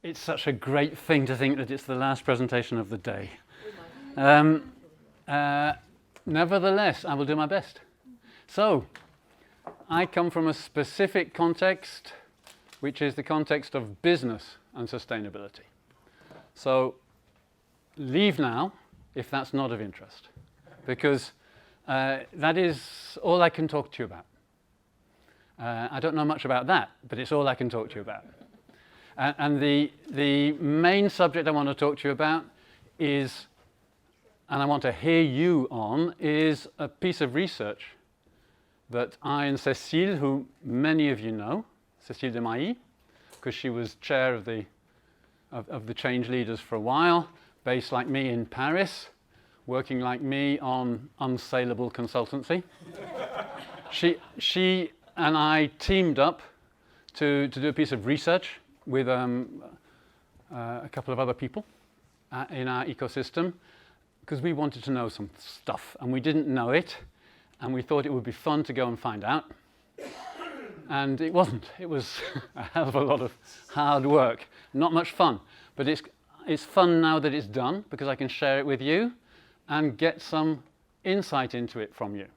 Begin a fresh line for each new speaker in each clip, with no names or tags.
It's such a great thing to think that it's the last presentation of the day. Nevertheless, I will do my best. So, I come from a specific context, which is the context of business and sustainability. So, leave now if that's not of interest, because that is all I can talk to you about. I don't know much about that, but it's all I can talk to you about. And the main subject I want to talk to you about is, and I want to hear you on, is a piece of research that I and Cécile, who many of you know, Cécile de Mailly, because she was chair of the change leaders for a while, based like me in Paris, working like me on unsaleable consultancy. She and I teamed up to do a piece of research with a couple of other people in our ecosystem, because we wanted to know some stuff and we didn't know it, and we thought it would be fun to go and find out. And it wasn't. It was a hell of a lot of hard work. Not much fun, but it's fun now that it's done, because I can share it with you and get some insight into it from you.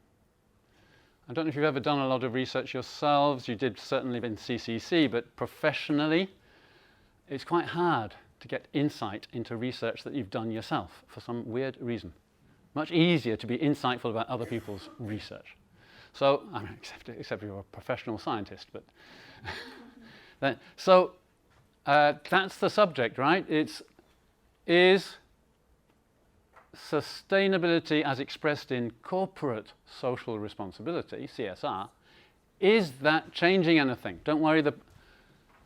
I don't know if you've ever done a lot of research yourselves. You did certainly in CCC, but professionally, it's quite hard to get insight into research that you've done yourself for some weird reason. Much easier to be insightful about other people's research. So, I mean, except you're a professional scientist, but that's the subject, right? Is sustainability as expressed in corporate social responsibility, CSR, is that changing anything? Don't worry, the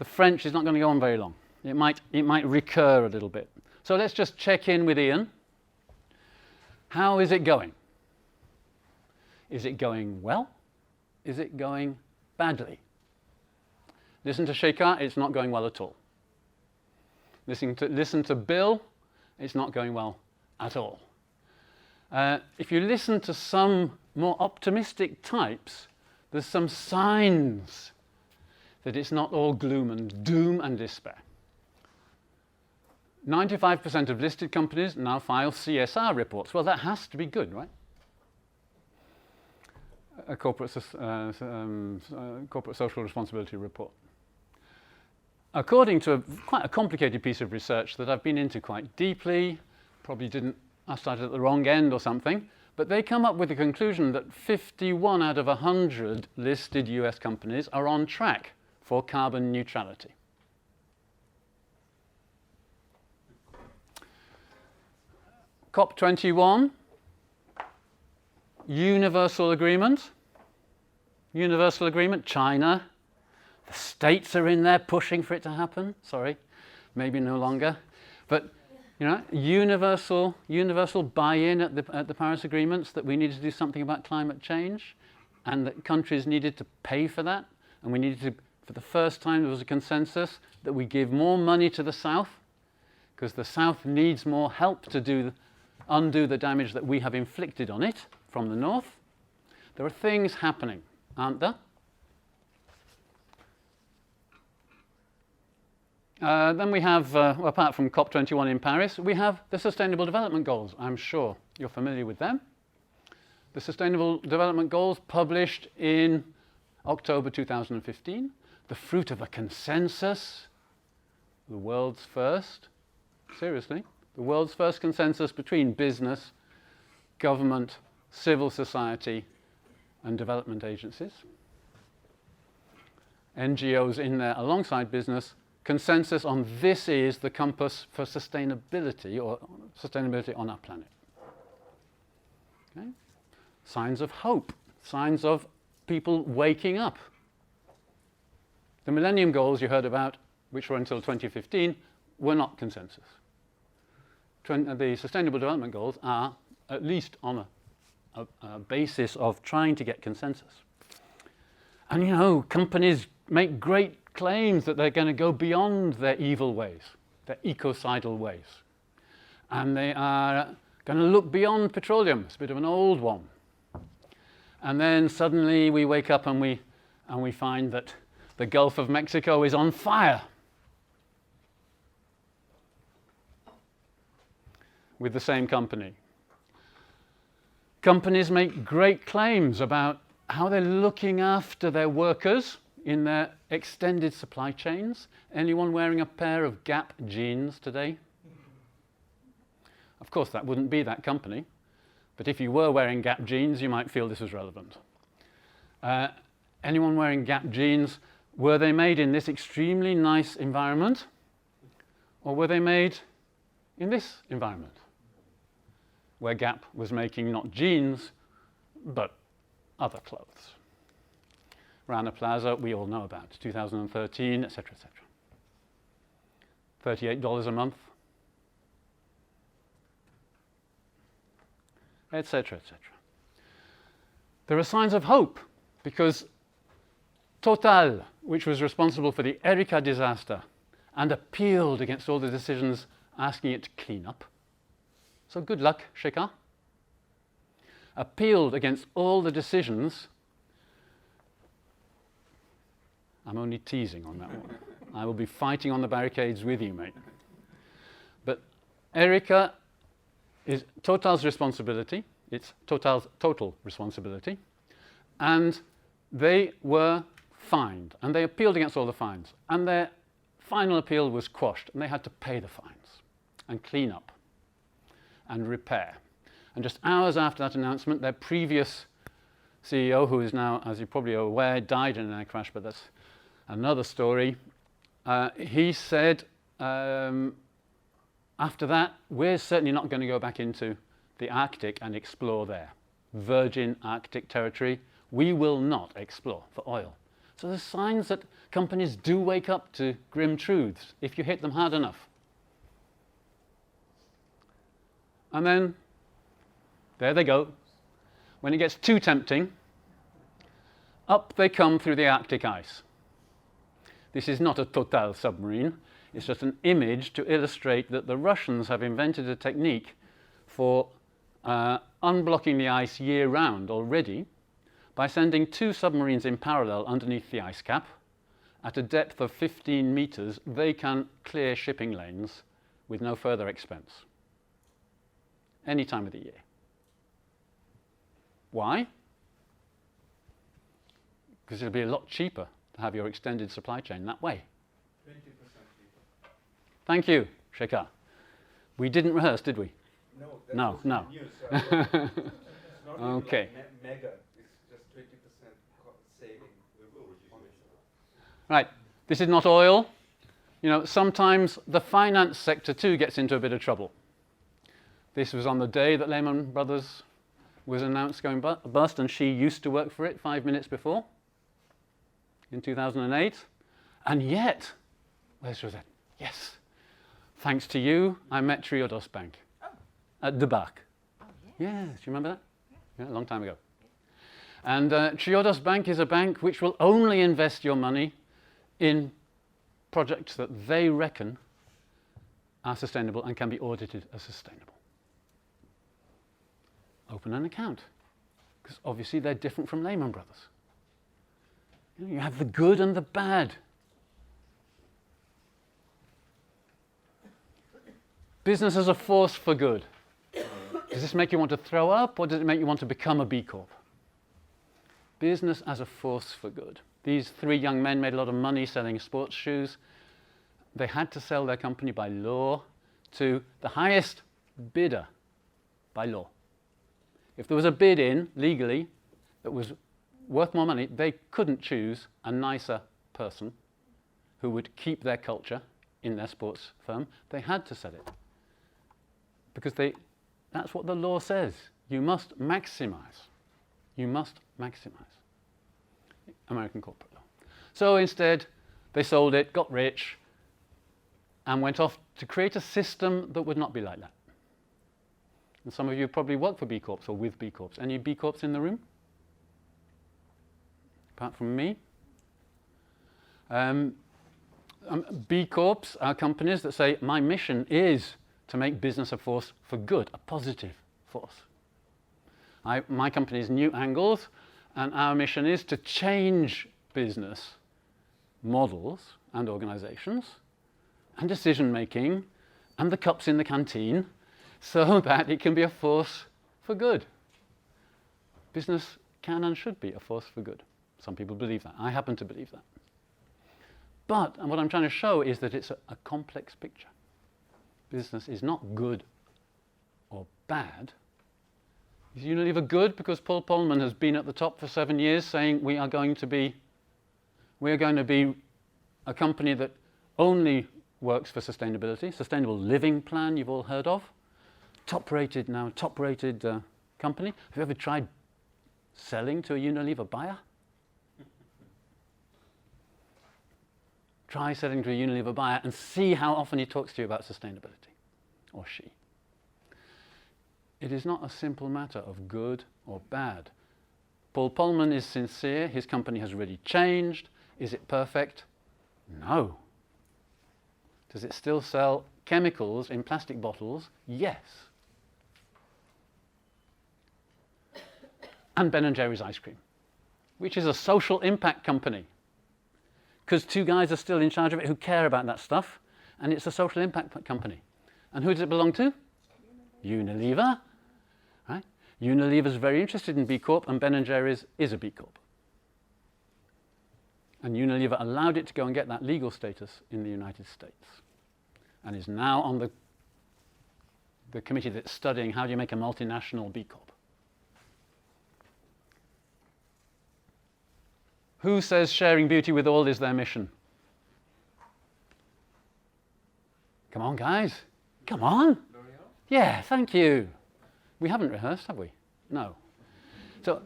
French is not going to go on very long. It might recur a little bit. So let's just check in with Ian. How is it going? Is it going well? Is it going badly? Listen to Shekhar, it's not going well at all. Listen to Bill, it's not going well at all. If you listen to some more optimistic types, there's some signs that it's not all gloom and doom and despair. 95% of listed companies now file CSR reports. Well, that has to be good, right? A corporate social responsibility report. According to quite a complicated piece of research that I've been into quite deeply, I started at the wrong end or something, but they come up with the conclusion that 51 out of 100 listed US companies are on track for carbon neutrality. COP21, universal agreement, China, the States are in there pushing for it to happen, sorry, maybe no longer, but you know, universal buy-in at the Paris agreements that we needed to do something about climate change, and that countries needed to pay for that, and we needed to, for the first time there was a consensus that we give more money to the South, because the South needs more help to undo the damage that we have inflicted on it from the North. There are things happening, aren't there? Then we have, apart from COP21 in Paris, we have the Sustainable Development Goals. I'm sure you're familiar with them. The Sustainable Development Goals, published in October 2015, the fruit of a consensus, the world's first, seriously, the world's first consensus between business, government, civil society, and development agencies. NGOs in there alongside business. Consensus on this is the compass for sustainability, or sustainability on our planet. Okay? Signs of hope, signs of people waking up. The Millennium Goals you heard about, which were until 2015, were not consensus. The Sustainable Development Goals are at least on a basis of trying to get consensus. And you know, companies make great claims that they're going to go beyond their evil ways, their ecocidal ways. And they are going to look beyond petroleum. It's a bit of an old one. And then suddenly we wake up and we find that the Gulf of Mexico is on fire. with the same company. Companies make great claims about how they're looking after their workers in their extended supply chains. Anyone wearing a pair of Gap jeans today? Of course, that wouldn't be that company, but if you were wearing Gap jeans, you might feel this was relevant. Anyone wearing Gap jeans, were they made in this extremely nice environment, or were they made in this environment, where Gap was making not jeans, but other clothes? Rana Plaza, we all know about, 2013, etc., etc. $38 a month, etc., etc. There are signs of hope, because Total, which was responsible for the Erika disaster and appealed against all the decisions asking it to clean up. So good luck, Shekhar. Appealed against all the decisions. I'm only teasing on that one. I will be fighting on the barricades with you, mate. But Erika is Total's responsibility. It's Total's total responsibility. And they were fined, and they appealed against all the fines. And their final appeal was quashed, and they had to pay the fines and clean up and repair. And just hours after that announcement, their previous CEO, who is now, as you probably are aware, died in an air crash, but that's another story. He said, after that, we're certainly not going to go back into the Arctic and explore there. Virgin Arctic territory, we will not explore for oil. So there's signs that companies do wake up to grim truths if you hit them hard enough. And then, there they go. When it gets too tempting, up they come through the Arctic ice. This is not a Total submarine. It's just an image to illustrate that the Russians have invented a technique for unblocking the ice year-round already by sending 2 submarines in parallel underneath the ice cap. At a depth of 15 meters, they can clear shipping lanes with no further expense, any time of the year. Why? Because it'll be a lot cheaper to have your extended supply chain that way.
20% cheaper.
Thank you, Shekhar. We didn't rehearse, did we?
No, that
No,
was
no.
news. It's not even
Okay.
like mega. It's just 20% saving.
Right, this is not oil. You know, sometimes the finance sector too gets into a bit of trouble. This was on the day that Lehman Brothers was announced going bust, and she used to work for it 5 minutes before, in 2008. And yet, where's Rosette? Yes, thanks to you, I met Triodos Bank at the back.
Oh, yeah.
Yes, do you remember that? Yeah, a long time ago. And Triodos Bank is a bank which will only invest your money in projects that they reckon are sustainable and can be audited as sustainable. Open an account, because obviously they're different from Lehman Brothers. You have the good and the bad. Business as a force for good. Does this make you want to throw up, or does it make you want to become a B Corp? Business as a force for good. These 3 young men made a lot of money selling sports shoes. They had to sell their company by law to the highest bidder by law. If there was a bid in, legally, that was worth more money, they couldn't choose a nicer person who would keep their culture in their sports firm. They had to sell it. Because that's what the law says. You must maximize. You must maximize. American corporate law. So instead, they sold it, got rich, and went off to create a system that would not be like that. And some of you probably work for B Corps or with B Corps. Any B Corps in the room? Apart from me? B Corps are companies that say, my mission is to make business a force for good, a positive force. My company is New Angles, and our mission is to change business models and organizations and decision making and the cups in the canteen so that it can be a force for good. Business can and should be a force for good. Some people believe that. I happen to believe that. But, and what I'm trying to show is that it's a complex picture. Business is not good or bad. Is Unilever good because Paul Polman has been at the top for 7 years saying we are going to be a company that only works for sustainability, sustainable living plan you've all heard of, top-rated company. Have you ever tried selling to a Unilever buyer? Try selling to a Unilever buyer and see how often he talks to you about sustainability, or she. It is not a simple matter of good or bad. Paul Polman is sincere. His company has really changed. Is it perfect? No. Does it still sell chemicals in plastic bottles? Yes. And Ben & Jerry's ice cream, which is a social impact company, because 2 guys are still in charge of it who care about that stuff, and it's a social impact company. And who does it belong to? Unilever. Right? Unilever's very interested in B Corp, and Ben & Jerry's is a B Corp. And Unilever allowed it to go and get that legal status in the United States, and is now on the committee that's studying how do you make a multinational B Corp. Who says sharing beauty with all is their mission? Come on, guys. Come on.
L'Oreal?
Yeah, thank you. We haven't rehearsed, have we? No. So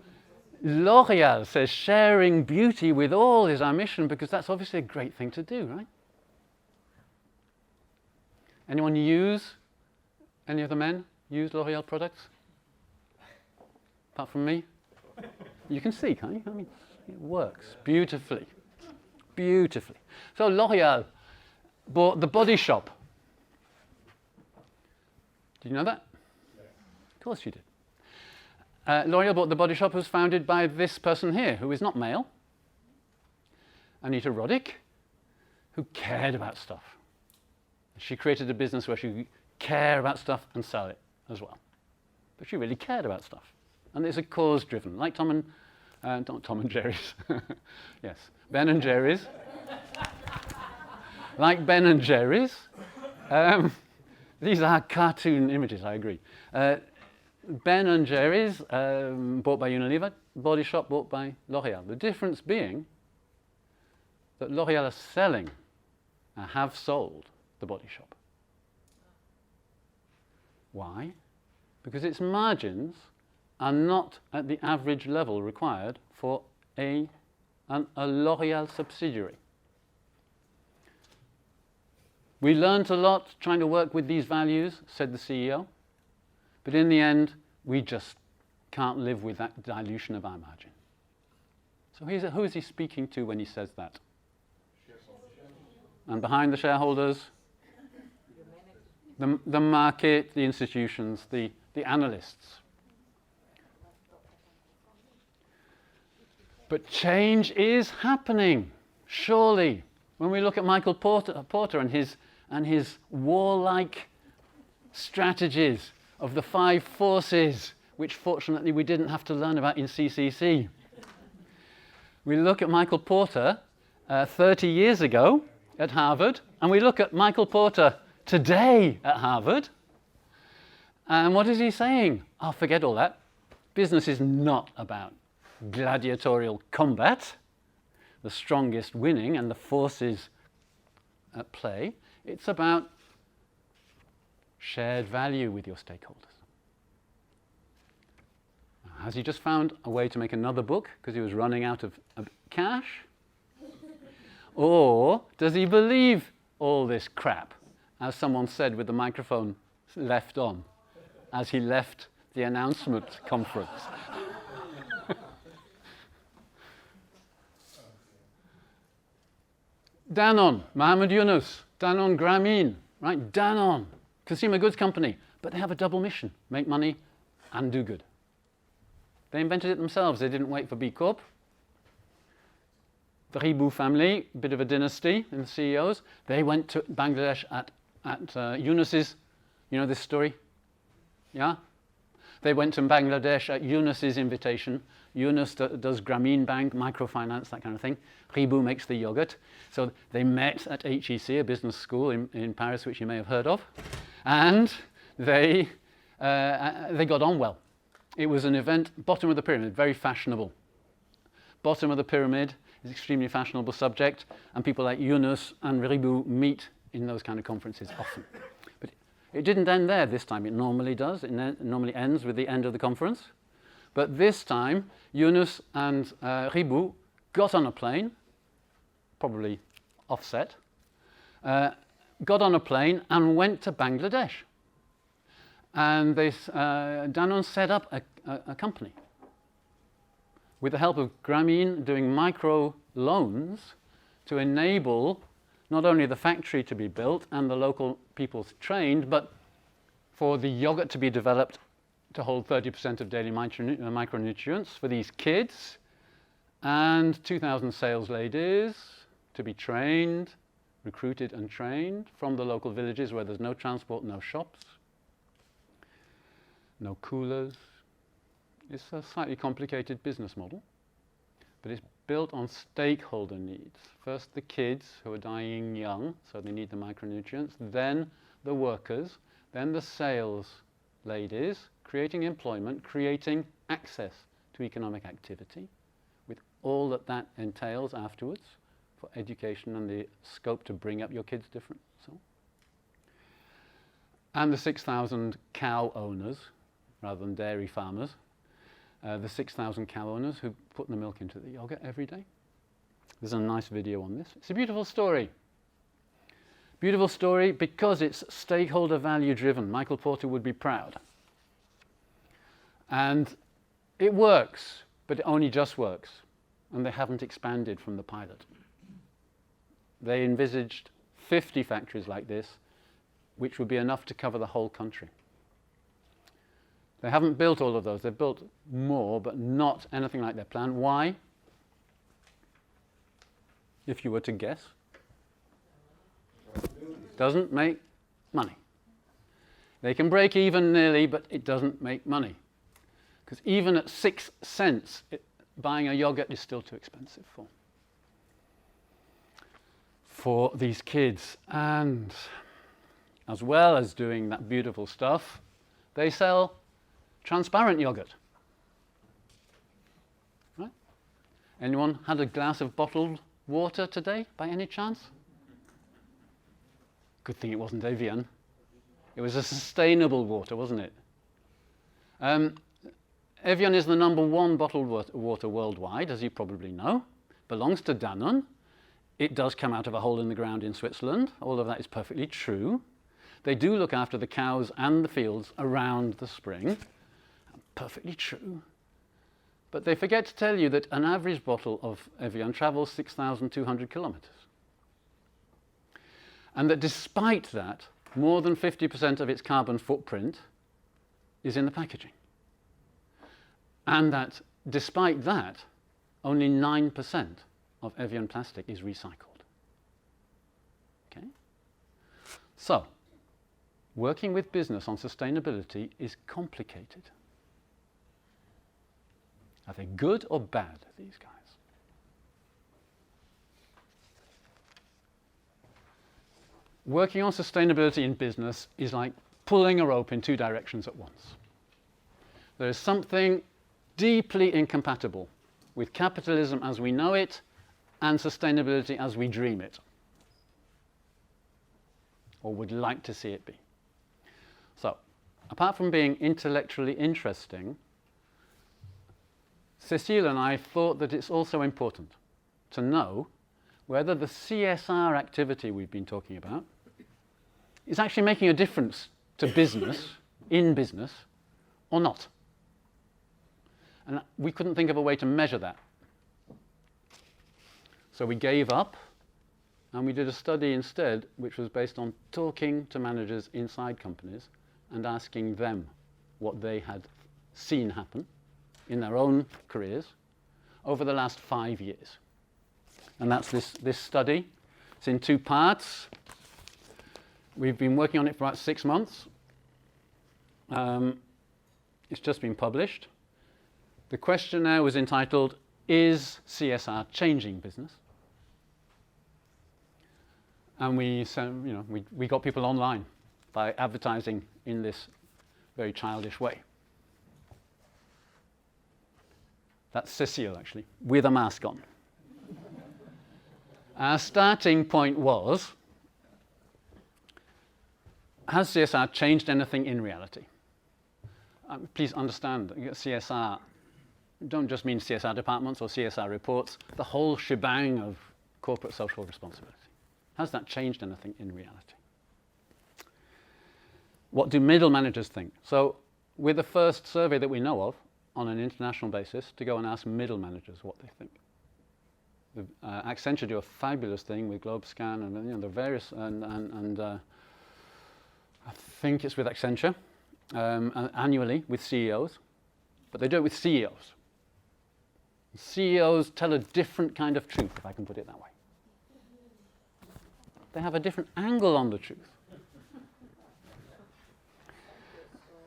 L'Oreal says sharing beauty with all is our mission because that's obviously a great thing to do, right? Anyone use, any of the men use L'Oreal products? Apart from me? You can see, can't you? I mean, it works beautifully. Beautifully. So L'Oreal bought the Body Shop. Did you know that?
Yes.
Of course you did. L'Oreal bought the Body Shop was founded by this person here, who is not male, Anita Roddick, who cared about stuff. She created a business where she could care about stuff and sell it as well. But she really cared about stuff. And it's a cause-driven, like Tom and Jerry's. Yes, Ben and Jerry's. Like Ben and Jerry's. These are cartoon images, I agree. Ben and Jerry's, bought by Unilever, Body Shop bought by L'Oreal. The difference being that L'Oreal are selling, have sold the Body Shop. Why? Because its margins are not at the average level required for a L'Oreal subsidiary. We learned a lot trying to work with these values, said the CEO, but in the end, we just can't live with that dilution of our margin. So who is he speaking to when he says that? And behind the shareholders, the market, the institutions, the analysts. But change is happening, surely. When we look at Michael Porter and his warlike strategies of the 5 forces, which fortunately we didn't have to learn about in CCC. We look at Michael Porter 30 years ago at Harvard, and we look at Michael Porter today at Harvard. And what is he saying? Oh, forget all that. Business is not about gladiatorial combat, the strongest winning and the forces at play. It's about shared value with your stakeholders. Has he just found a way to make another book because he was running out of cash? Or does he believe all this crap, as someone said with the microphone left on, as he left the announcement conference? Danone, Mohammed Yunus, Danone Grameen, right? Danone, consumer goods company, but they have a double mission: make money and do good. They invented it themselves. They didn't wait for B Corp. The Ribou family, a bit of a dynasty in the CEOs. They went to Bangladesh at Yunus's, you know this story? Yeah? They went to Bangladesh at Yunus's invitation. Yunus does Grameen Bank, microfinance, that kind of thing. Ribou makes the yogurt. So they met at HEC, a business school in Paris, which you may have heard of. And they got on well. It was an event, bottom of the pyramid, very fashionable. Bottom of the pyramid is extremely fashionable subject, and people like Yunus and Ribou meet in those kind of conferences often. But it didn't end there this time. It normally does. It normally ends with the end of the conference. But this time, Yunus and Ribou got on a plane, probably offset, got on a plane and went to Bangladesh. And Danone set up a company with the help of Grameen doing micro loans to enable not only the factory to be built and the local people trained, but for the yogurt to be developed to hold 30% of daily micronutrients for these kids, and 2,000 sales ladies to be trained, recruited and trained from the local villages where there's no transport, no shops, no coolers. It's a slightly complicated business model, but it's built on stakeholder needs. First the kids who are dying young, so they need the micronutrients, then the workers, then the sales ladies, creating employment, creating access to economic activity, with all that entails afterwards for education and the scope to bring up your kids different. So. And the 6,000 cow owners, rather than dairy farmers, the 6,000 cow owners who put the milk into the yogurt every day. There's a nice video on this. It's a beautiful story. Beautiful story because it's stakeholder value driven. Michael Porter would be proud. And it works, but it only just works. And they haven't expanded from the pilot. They envisaged 50 factories like this, which would be enough to cover the whole country. They haven't built all of those. They've built more, but not anything like their plan. Why? If you were to guess. Doesn't make money. They can break even nearly, but it doesn't make money. Because even at 6 cents, buying a yogurt is still too expensive for these kids. And as well as doing that beautiful stuff, they sell transparent yogurt. Right? Anyone had a glass of bottled water today, by any chance? Good thing it wasn't Evian. It was a sustainable water, wasn't it? Evian is the #1 bottled water worldwide, as you probably know. Belongs to Danone. It does come out of a hole in the ground in Switzerland. All of that is perfectly true. They do look after the cows and the fields around the spring. Perfectly true. But they forget to tell you that an average bottle of Evian travels 6,200 kilometers. And that despite that, more than 50% of its carbon footprint is in the packaging. And that despite that, only 9% of Evian plastic is recycled. Okay? So, working with business on sustainability is complicated. Are they good or bad, these guys? Working on sustainability in business is like pulling a rope in 2 directions at once. There is something deeply incompatible with capitalism as we know it and sustainability as we dream it, or would like to see it be. So, apart from being intellectually interesting, Cécile and I thought that it's also important to know whether the CSR activity we've been talking about is actually making a difference to business, in business, or not. And we couldn't think of a way to measure that. So we gave up, and we did a study instead, which was based on talking to managers inside companies and asking them what they had seen happen in their own careers over the last 5 years. And that's this study. It's in 2 parts. We've been working on it for about 6 months. It's just been published. The questionnaire was entitled, "Is CSR changing business?" And we got people online by advertising in this very childish way. That's Cecile, actually, with a mask on. Our starting point was, has CSR changed anything in reality? Please understand that CSR don't just mean CSR departments or CSR reports, the whole shebang of corporate social responsibility. Has that changed anything in reality? What do middle managers think? So we're the first survey that we know of on an international basis to go and ask middle managers what they think. Accenture do a fabulous thing with GlobeScan and the various, and I think it's with Accenture, annually with CEOs, but they do it with CEOs. CEOs tell a different kind of truth, if I can put it that way. They have a different angle on the truth.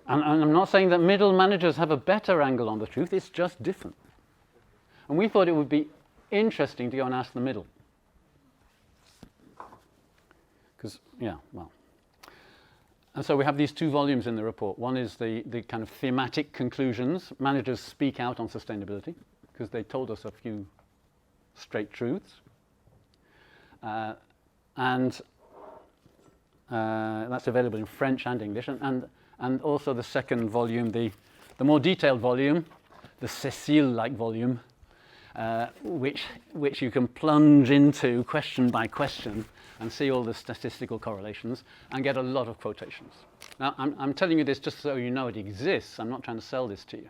And I'm not saying that middle managers have a better angle on the truth, it's just different. And we thought it would be interesting to go and ask the middle. Because, and so we have these two volumes in the report. One is the kind of thematic conclusions. Managers speak out on sustainability because they told us a few straight truths. And that's available in French and English. And also the second volume, the more detailed volume, the Cecile-like volume, which you can plunge into question by question and see all the statistical correlations and get a lot of quotations. Now, I'm telling you this just so you know it exists. I'm not trying to sell this to you.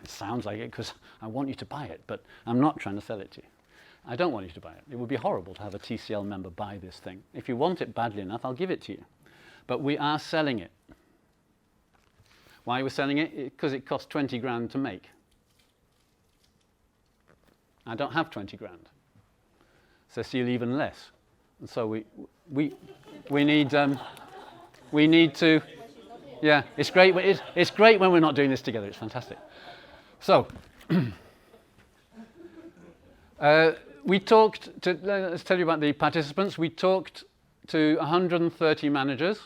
It sounds like it because I want you to buy it, but I'm not trying to sell it to you. I don't want you to buy it. It would be horrible to have a TCL member buy this thing. If you want it badly enough, I'll give it to you. But we are selling it. Why are we selling it? Because it costs 20 grand to make. I don't have 20 grand. Cecile even less. And so we need to. Yeah, it's great. It's great when we're not doing this together. It's fantastic. So we talked to. Let's tell you about the participants. We talked to 130 managers.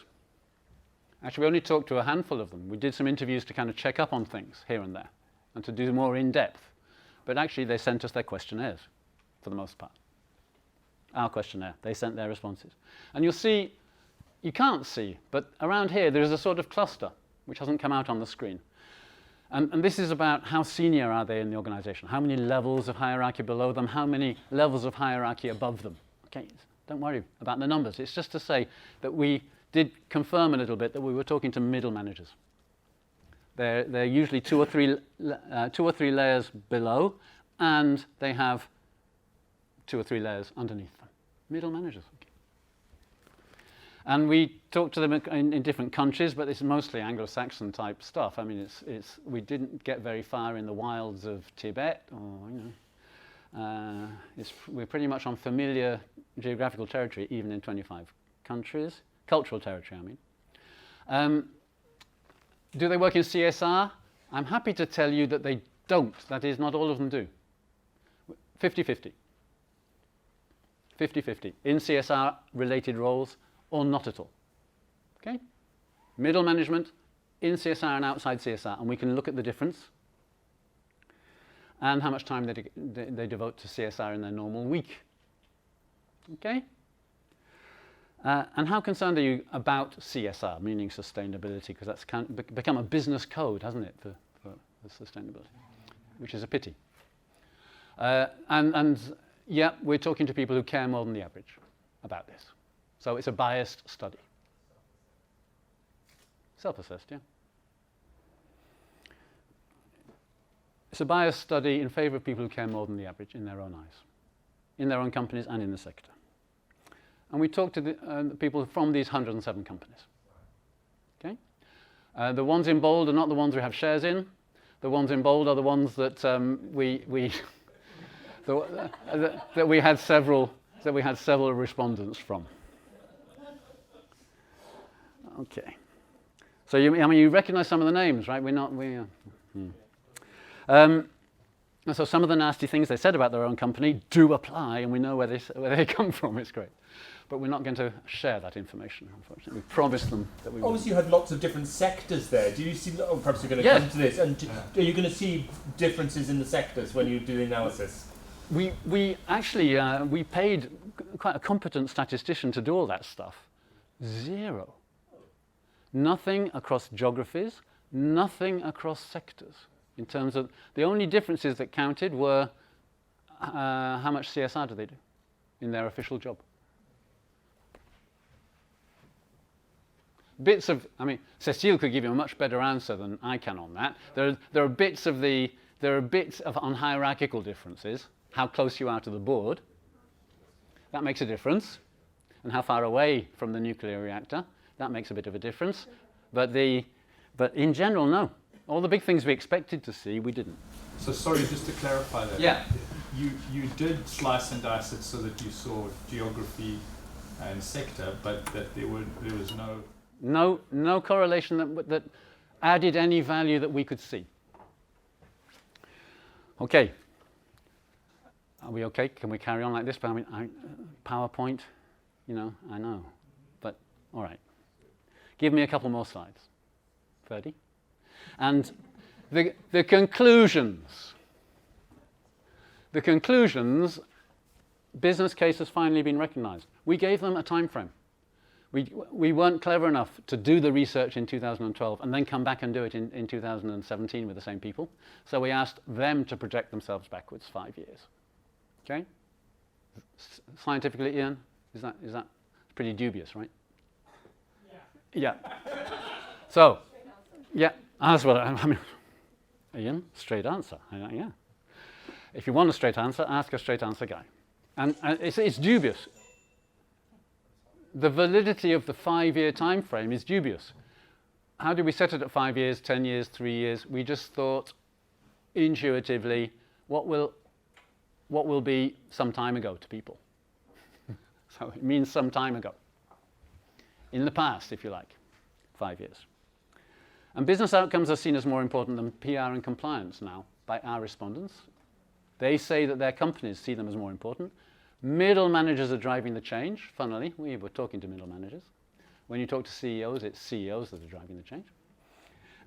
Actually, we only talked to a handful of them. We did some interviews to kind of check up on things here and there, and to do more in depth. But actually, they sent us their questionnaires, for the most part. Our questionnaire. They sent their responses. And you'll see, you can't see, but around here there is a sort of cluster, which hasn't come out on the screen. And this is about how senior are they in the organization, how many levels of hierarchy below them, how many levels of hierarchy above them. Okay, don't worry about the numbers. It's just to say that we did confirm a little bit that we were talking to middle managers. They're usually two or three layers below, and they have 2 or 3 layers underneath them. Middle managers. Okay. And we talked to them in different countries, but it's mostly Anglo-Saxon type stuff. I mean, we didn't get very far in the wilds of Tibet, or we're pretty much on familiar geographical territory, even in 25 countries. Cultural territory, I mean. Do they work in CSR? I'm happy to tell you that they don't. That is, not all of them do. 50-50. 50-50. In CSR-related roles or not at all. Okay? Middle management, in CSR and outside CSR. And we can look at the difference and how much time they devote to CSR in their normal week. Okay? And how concerned are you about CSR, meaning sustainability? Because that's become a business code, hasn't it, for sustainability, which is a pity. And yeah, we're talking to people who care more than the average about this. So it's a biased study. Self-assessed, yeah. It's a biased study in favor of people who care more than the average in their own eyes, in their own companies and in the sector. And we talked to the people from these 107 companies. Okay? The ones in bold are not the ones we have shares in. The ones in bold are the ones that that we had several respondents from. Okay. So you recognise some of the names, right? So some of the nasty things they said about their own company do apply, and we know where they come from. It's great. But we're not going to share that information, unfortunately. We promised them that we would.
Obviously, you had lots of different sectors there. Do you see, perhaps you're going to
Yeah.
come to this, and are you going to see differences in the sectors when you do the analysis?
We actually, we paid quite a competent statistician to do all that stuff. Zero. Nothing across geographies, nothing across sectors. In terms of, the only differences that counted were how much CSR do they do in their official job. Bits of, Cecile could give you a much better answer than I can on that. There are bits of on hierarchical differences, how close you are to the board. That makes a difference. And how far away from the nuclear reactor, that makes a bit of a difference. But in general, no. All the big things we expected to see, we didn't.
So sorry, just to clarify that.
Yeah.
You did slice and dice it so that you saw geography and sector, but that there was
no correlation that added any value that we could see. Okay. Are we okay? Can we carry on like this? But PowerPoint, I know. But all right. Give me a couple more slides. 30. And the conclusions. The conclusions, business case has finally been recognized. We gave them a time frame. We weren't clever enough to do the research in 2012 and then come back and do it in 2017 with the same people. So we asked them to project themselves backwards 5 years. Okay? Scientifically, Ian, is that pretty dubious, right? Yeah. So, yeah, that's what I mean. Ian, straight answer. Yeah. If you want a straight answer, ask a straight answer guy. And it's dubious. The validity of the 5-year time frame is dubious. How did we set it at 5 years, 10 years, 3 years? We just thought intuitively what will be some time ago to people. So it means some time ago. In the past, if you like, 5 years. And business outcomes are seen as more important than PR and compliance now by our respondents. They say that their companies see them as more important. Middle managers are driving the change. Funnily, we were talking to middle managers. When you talk to CEOs, it's CEOs that are driving the change.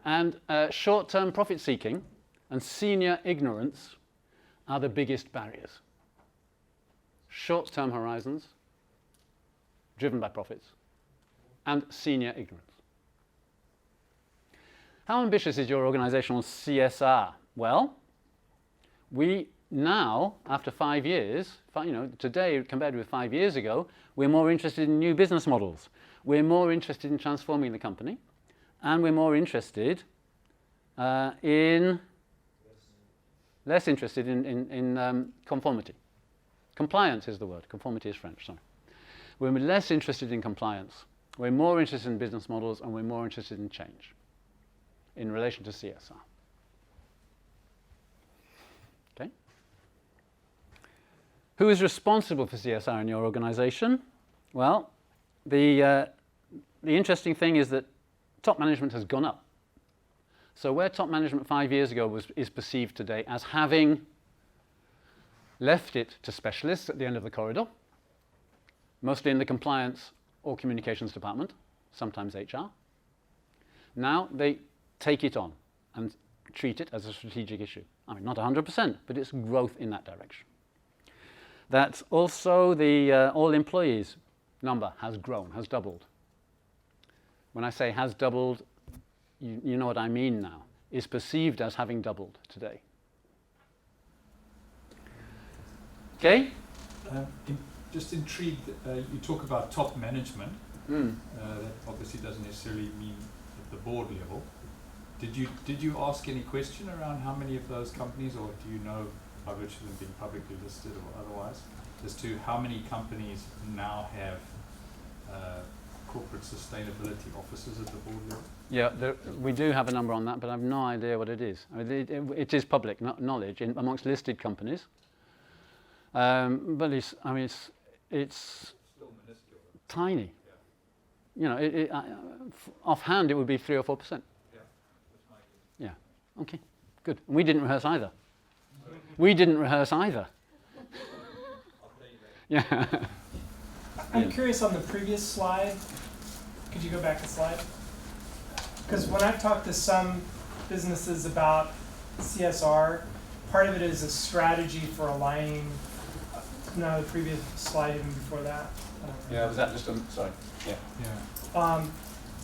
And short-term profit seeking and senior ignorance are the biggest barriers. Short-term horizons, driven by profits, and senior ignorance. How ambitious is your organizational CSR? Well, we now, after 5 years, today compared with 5 years ago, we're more interested in new business models. We're more interested in transforming the company, and we're more interested less interested in conformity. Compliance is the word. Conformity is French, sorry. We're less interested in compliance. We're more interested in business models, and we're more interested in change in relation to CSR. Okay? Who is responsible for CSR in your organization? Well, the interesting thing is that top management has gone up. So where top management 5 years ago is perceived today as having left it to specialists at the end of the corridor, mostly in the compliance or communications department, sometimes HR. Now they take it on and treat it as a strategic issue. Not 100%, but it's growth in that direction. That also the all employees number has grown, has doubled. When I say has doubled, you know what I mean now, is perceived as having doubled today. Okay?
Just intrigued, you talk about top management. That obviously doesn't necessarily mean at the board level. Did you ask any question around how many of those companies, or do you know, by virtue of them being publicly listed or otherwise, as to how many companies now have corporate sustainability officers at the board level?
Yeah, we do have a number on that, but I have no idea what it is. It is public knowledge amongst listed companies, but it's still minuscule. Tiny. you know, offhand it would be 3 or 4%.
Yeah, that's my guess.
Yeah. Okay. Good. And we didn't rehearse either. We didn't rehearse either.
I'll tell you that.
Yeah.
I'm curious on the previous slide. Could you go back a slide? Because when I've talked to some businesses about CSR, part of it is a strategy for aligning. No, the previous slide even before that.
Yeah. Was that just sorry? Yeah.
Yeah.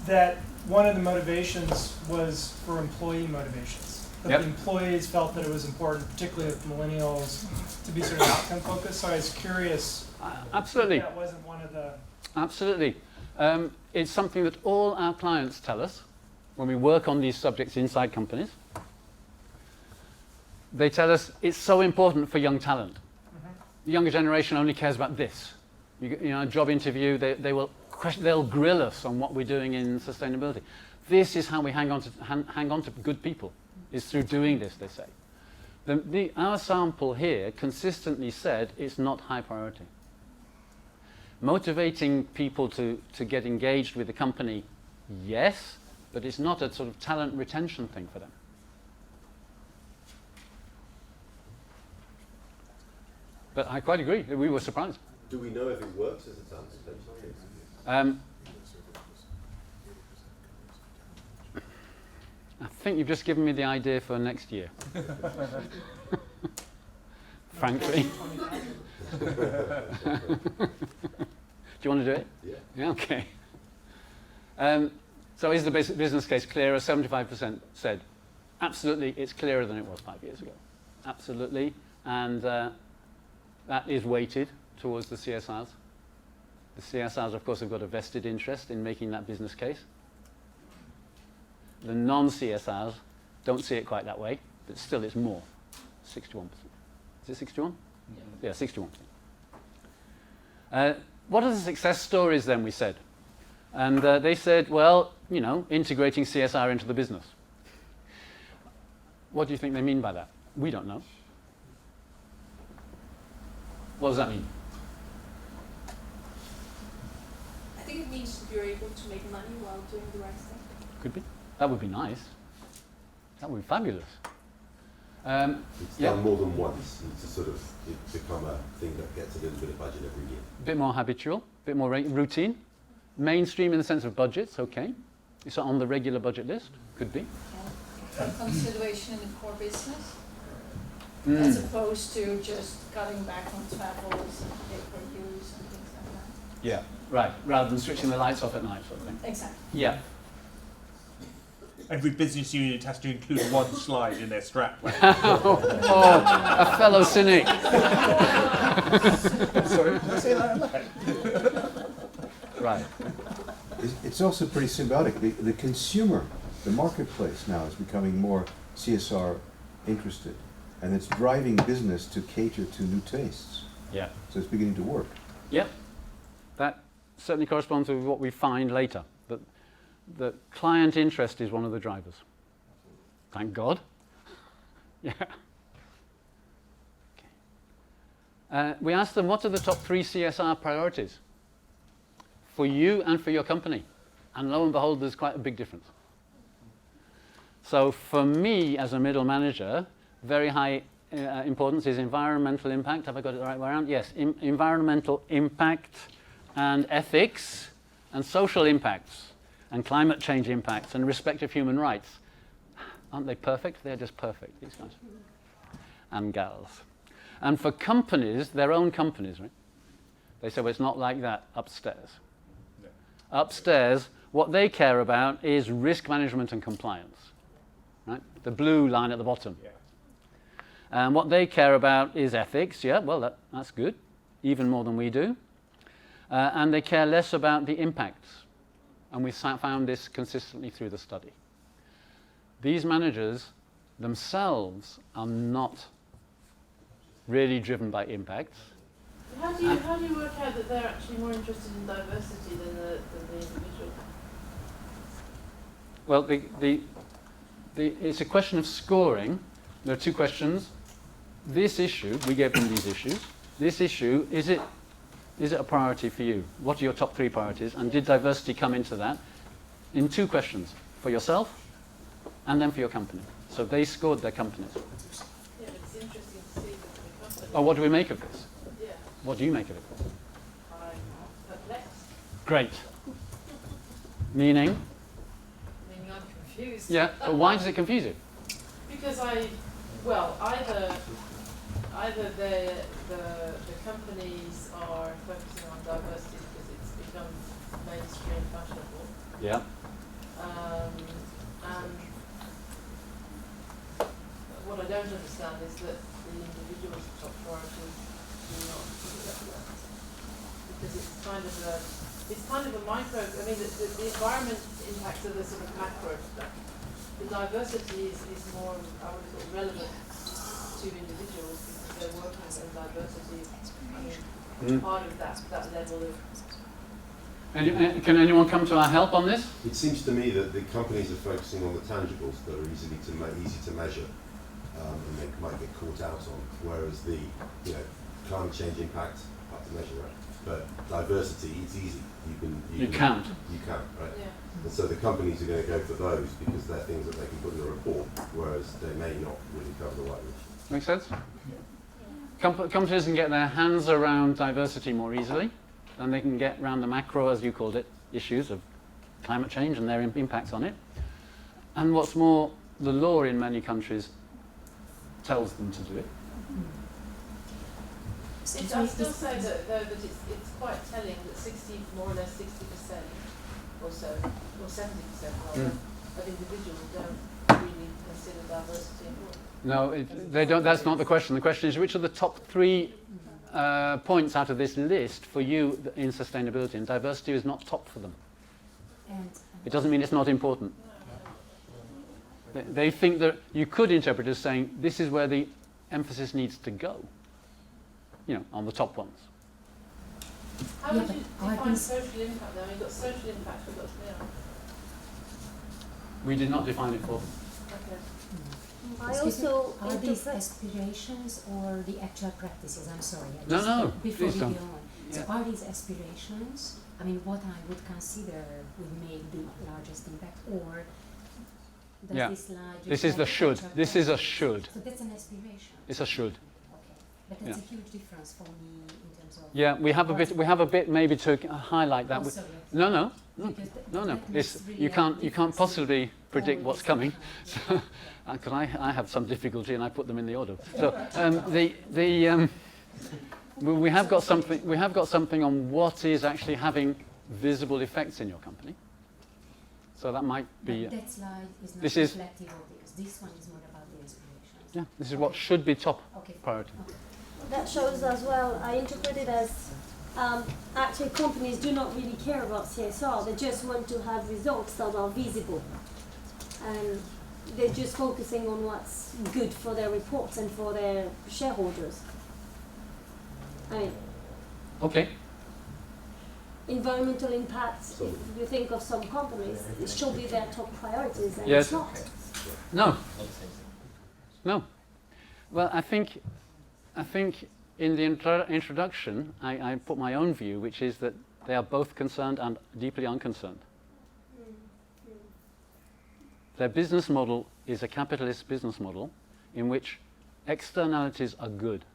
That one of the motivations was for employee motivations. That
Yep.
the employees felt that it was important, particularly with millennials, to be sort of outcome focused. So I was curious.
Absolutely.
If that wasn't one of the.
Absolutely. It's something that all our clients tell us when we work on these subjects inside companies. They tell us it's so important for young talent. The younger generation only cares about this. You know, a job interview, they will question, they'll grill us on what we're doing in sustainability. This is how we hang on to good people, is through doing this, they say. Our sample here consistently said it's not high priority. Motivating people to get engaged with the company, yes, but it's not a sort of talent retention thing for them. But I quite agree. We were surprised.
Do we know if it works as a talent retention case?
I think you've just given me the idea for next year. Frankly. Do you want to do it?
Yeah.
Yeah, okay. So is the business case clearer? 75% said, absolutely, it's clearer than it was 5 years ago. Absolutely. And that is weighted towards the CSRs. The CSRs, of course, have got a vested interest in making that business case. The non-CSRs don't see it quite that way, but still it's more, 61%. Is it 61? Yeah, 61%. What are the success stories then, we said? And they said, well, you know, integrating CSR into the business. What do you think they mean by that? We don't know. What does that mean?
I think it means that you're able to make money while doing the right thing.
Could be. That would be nice. That would be fabulous.
It's done more than once, and to sort of become a thing that gets a little bit of budget every year.
A bit more habitual, a bit more routine. Mainstream in the sense of budgets, okay. It's on the regular budget list, could be.
And consideration in the core business, as opposed to just cutting back on travels and paper use and things like that.
Yeah, right. Rather than switching the lights off at night, sort of thing.
Exactly.
Yeah.
Every business unit has to include one slide in their strap.
Oh, a fellow cynic.
Sorry, did I say that?
Right.
It's also pretty symbiotic. The consumer, the marketplace now is becoming more CSR interested, and it's driving business to cater to new tastes.
Yeah.
So it's beginning to work.
Yep. That certainly corresponds with what we find later. That client interest is one of the drivers. Thank God. Yeah. Okay. We asked them, what are the top 3 CSR priorities for you and for your company? And lo and behold, there's quite a big difference. So for me, as a middle manager, very high importance is environmental impact. Have I got it the right way around? Yes. Environmental impact and ethics and social impacts and climate change impacts and respect of human rights. Aren't they perfect? They're just perfect, these guys. And gals. And for companies, their own companies, right? They say, well, it's not like that upstairs.
No.
Upstairs, what they care about is risk management and compliance, right? The blue line at the bottom.
Yeah.
And what they care about is ethics. Yeah, well, that's good, even more than we do. And they care less about the impacts. And we found this consistently through the study. These managers themselves are not really driven by impacts.
How do you work out that they're actually more interested in diversity than the individual?
Well, it's a question of scoring. There are 2 questions. This issue, we gave them these issues. This issue, is Is it a priority for you? What are your top 3 priorities? And did diversity come into that? In 2 questions, for yourself and then for your company. So they scored their companies.
Yeah, but it's interesting to see that the company.
Oh, what do we make of this?
Yeah,
What do you make of it?
I'm perplexed.
Great. Meaning?
Meaning I'm confused.
Yeah, but why does it confuse you?
Because either the companies are focusing on diversity because it's become mainstream fashionable.
Yeah.
And what I don't understand is that the individual's top priorities do not reflect that. Because it's kind of a micro, I mean the environment impacts are the sort of macro stuff. The diversity is more, I would have thought, relevant to individuals because they're working in diversity. I mean, part of that level of.
Can anyone come to our help on this?
It seems to me that the companies are focusing on the tangibles that are easy to measure, and they might get caught out on. Whereas the climate change impact, hard to measure, right? But diversity, it's easy. You
count.
You count, right?
Yeah.
And so the companies are going to go for those because they're things that they can put in a report, whereas they may not really cover the right issue.
Make sense? Companies can get their hands around diversity more easily, and they can get around the macro, as you called it, issues of climate change and their impacts on it. And what's more, the law in many countries tells them to do it.
I still say that it's quite telling that more or less 60% or so, or 70% rather, of individuals don't really consider diversity important.
No, they don't. That's not the question. The question is, which are the top 3 points out of this list for you in sustainability? And diversity is not top for them. It doesn't mean it's not important. They think that you could interpret it as saying this is where the emphasis needs to go. On the top ones.
How would you define social impact though? You've got social impact, we've got
We did not define it for them.
Okay.
I also
are these aspirations or the actual practices? I'm sorry.
No,
before we
please
go
don't.
on. So are these aspirations? I mean, what I would consider would make the largest impact, or does this slide?
This is the should. This is a should.
So that's an aspiration.
It's a should.
But that's a huge difference for me in terms of.
Yeah, we have a bit maybe to highlight that.
Oh, sorry.
No.
That
It's
really
you can't possibly predict what's coming. So, because I have some difficulty and I put them in the order. So we have got something. We have got something on what is actually having visible effects in your company. So that might be.
That slide is not
this is
reflective of this. This one is more about the aspirations.
Yeah, this is what should be top priority.
Okay.
that shows as well, I interpret it as actually companies do not really care about CSR, they just want to have results that are visible. And they're just focusing on what's good for their reports and for their shareholders. I mean,
Okay.
environmental impacts, if you think of some companies, it should be their top priorities, and
Yes.
it's not.
No. Well, I think in the introduction, I put my own view, which is that they are both concerned and deeply unconcerned. Their business model is a capitalist business model in which externalities are good.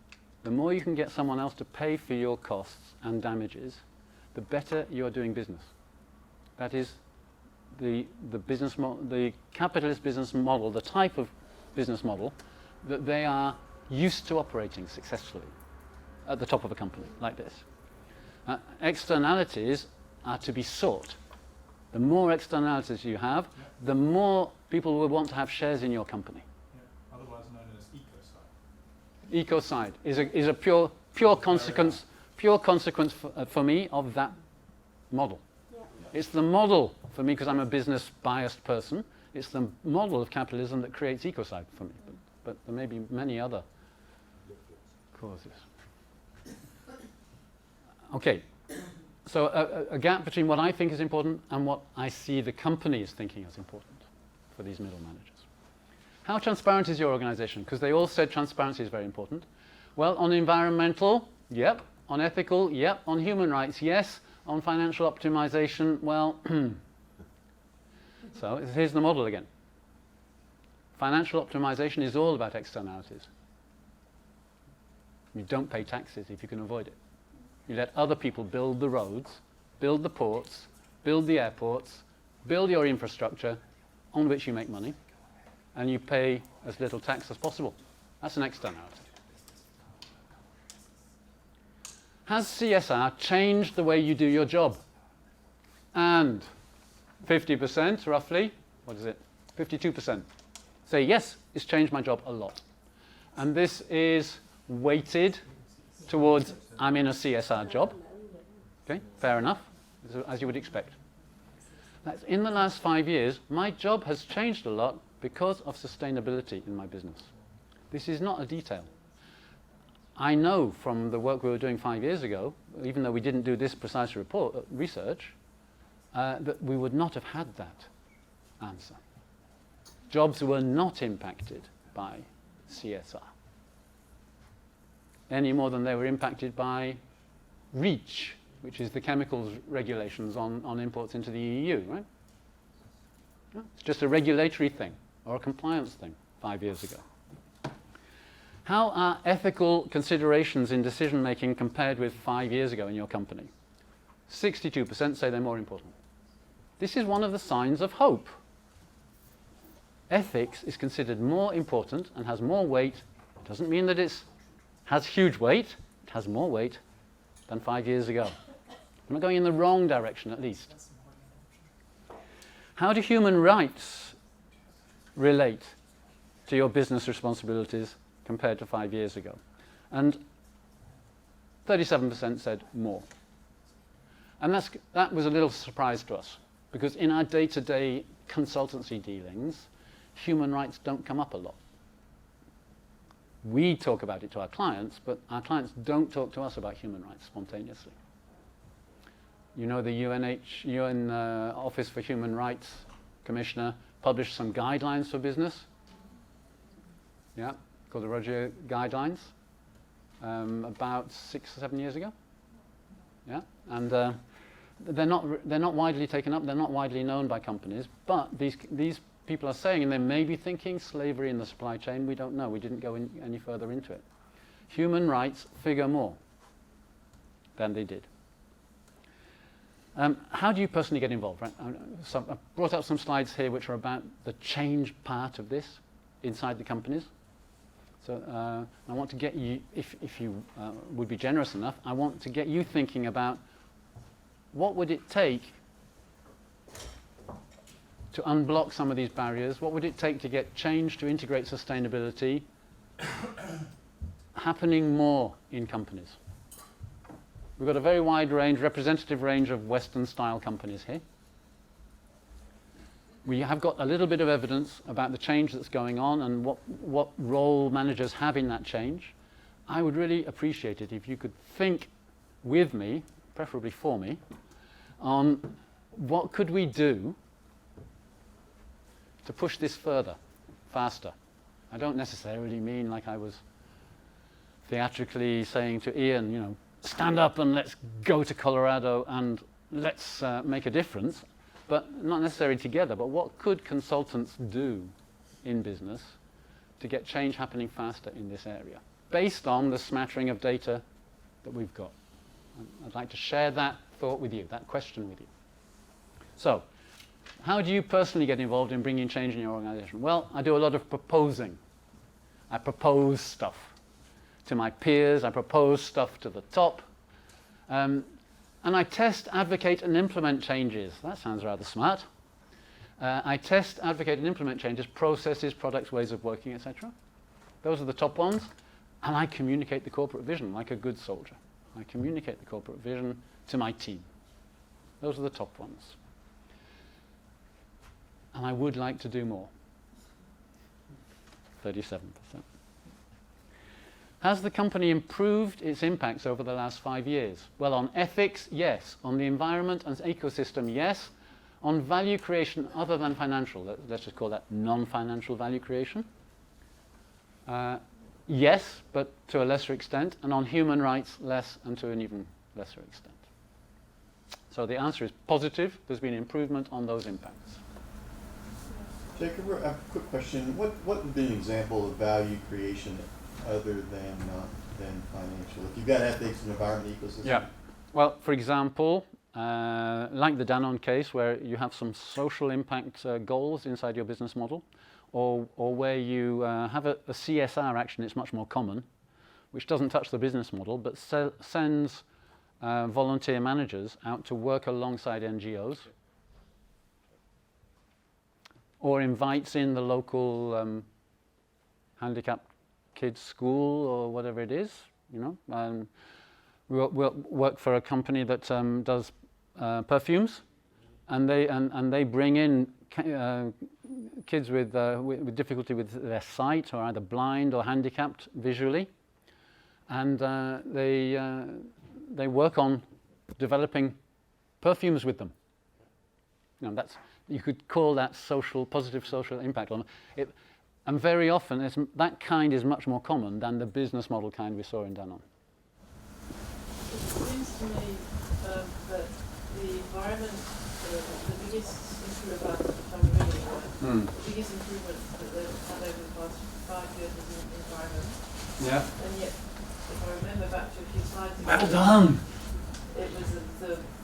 The more you can get someone else to pay for your costs and damages, the better you are doing business. That is the capitalist business model, the type of business model that they are used to operating successfully at the top of a company like this. Externalities are to be sought. The more externalities you have, the more people will want to have shares in your company.
Yeah. Otherwise known as
Ecocide is a pure consequence for me of that model.
Yeah.
It's the model for me because I'm a business biased person. It's the model of capitalism that creates ecocide for me. But there may be many other causes. Okay, so a gap between what I think is important and what I see the companies thinking is important for these middle managers. How transparent is your organization? Because they all said transparency is very important. Well, on environmental, yep, On ethical, yep. On human rights, yes. On financial optimization, well, so here's the model again. Financial optimization is all about externalities. You don't pay taxes if you can avoid it. You let other people build the roads, build the ports, build the airports, build your infrastructure on which you make money, and you pay as little tax as possible. That's an externality. Has CSR changed the way you do your job? And 50%, roughly, what is it? 52% say, yes, it's changed my job a lot. And this is weighted towards, I'm in a CSR job. Okay, fair enough, as you would expect. That's in the last 5 years, my job has changed a lot because of sustainability in my business. This is not a detail. I know from the work we were doing 5 years ago, even though we didn't do this precise research, that we would not have had that answer. Jobs were not impacted by CSR any more than they were impacted by REACH, which is the chemicals regulations on imports into the EU, right? It's just a regulatory thing or a compliance thing 5 years ago. How are ethical considerations in decision making compared with 5 years ago in your company? 62% say they're more important. This is one of the signs of hope. Ethics is considered more important and has more weight. It doesn't mean that it has huge weight. It has more weight than 5 years ago. I'm not going in the wrong direction, at least. How do human rights relate to your business responsibilities compared to 5 years ago? And 37% said more. And that was a little surprise to us, because in our day-to-day consultancy dealings, human rights don't come up a lot. We talk about it to our clients, but our clients don't talk to us about human rights spontaneously. You know, the UN Office for Human Rights Commissioner published some guidelines for business. Yeah, called the Roger Guidelines, about 6 or 7 years ago. Yeah, and they're not widely taken up. They're not widely known by companies. But these people are saying, and they may be thinking, slavery in the supply chain. We don't know. We didn't go any further into it. Human rights figure more than they did. How do you personally get involved? Right? So I brought up some slides here which are about the change part of this inside the companies. So I want to get you, if you would be generous enough, I want to get you thinking about what would it take to unblock some of these barriers? What would it take to get change to integrate sustainability happening more in companies? We've got a very wide range, representative range of Western-style companies here. We have got a little bit of evidence about the change that's going on and what role managers have in that change. I would really appreciate it if you could think with me, preferably for me, on what could we do to push this further, faster. I don't necessarily mean like I was theatrically saying to Ian, you know, stand up and let's go to Colorado and let's make a difference, but not necessarily together, but what could consultants do in business to get change happening faster in this area, based on the smattering of data that we've got. I'd like to share that thought with you, that question with you. So, how do you personally get involved in bringing change in your organization? Well, I do a lot of proposing. I propose stuff to my peers, I propose stuff to the top, and I test, advocate, and implement changes. That sounds rather smart. I test, advocate, and implement changes, processes, products, ways of working, etc. Those are the top ones. And I communicate the corporate vision like a good soldier. I communicate the corporate vision to my team. Those are the top ones. And I would like to do more. 37%. Has the company improved its impacts over the last 5 years? Well, on ethics, yes. On the environment and ecosystem, yes. On value creation other than financial, let's just call that non-financial value creation, Yes, but to a lesser extent, and on human rights, less, and to an even lesser extent. So the answer is positive. There's been improvement on those impacts.
Jacob, a quick question. What would be an example of value creation other than financial? If you've got ethics and environment ecosystem.
Yeah. Well, for example, like the Danone case, where you have some social impact goals inside your business model, or where you have a CSR action, it's much more common, which doesn't touch the business model, but sends volunteer managers out to work alongside NGOs, or invites in the local handicapped kids' school or whatever it is. You know, we'll work for a company that does perfumes, and they bring in kids with difficulty with their sight, or either blind or handicapped visually, and they work on developing perfumes with them. You know, you could call that positive social impact on it, and very often that kind is much more common than the business model kind we saw in Danone.
It seems to me that the environment, the biggest improvement, if I'm reading right, the biggest improvement that they've had over the past 5 years is in the environment.
Yeah.
And yet, if I remember back to a few slides ago,
Well done!
It was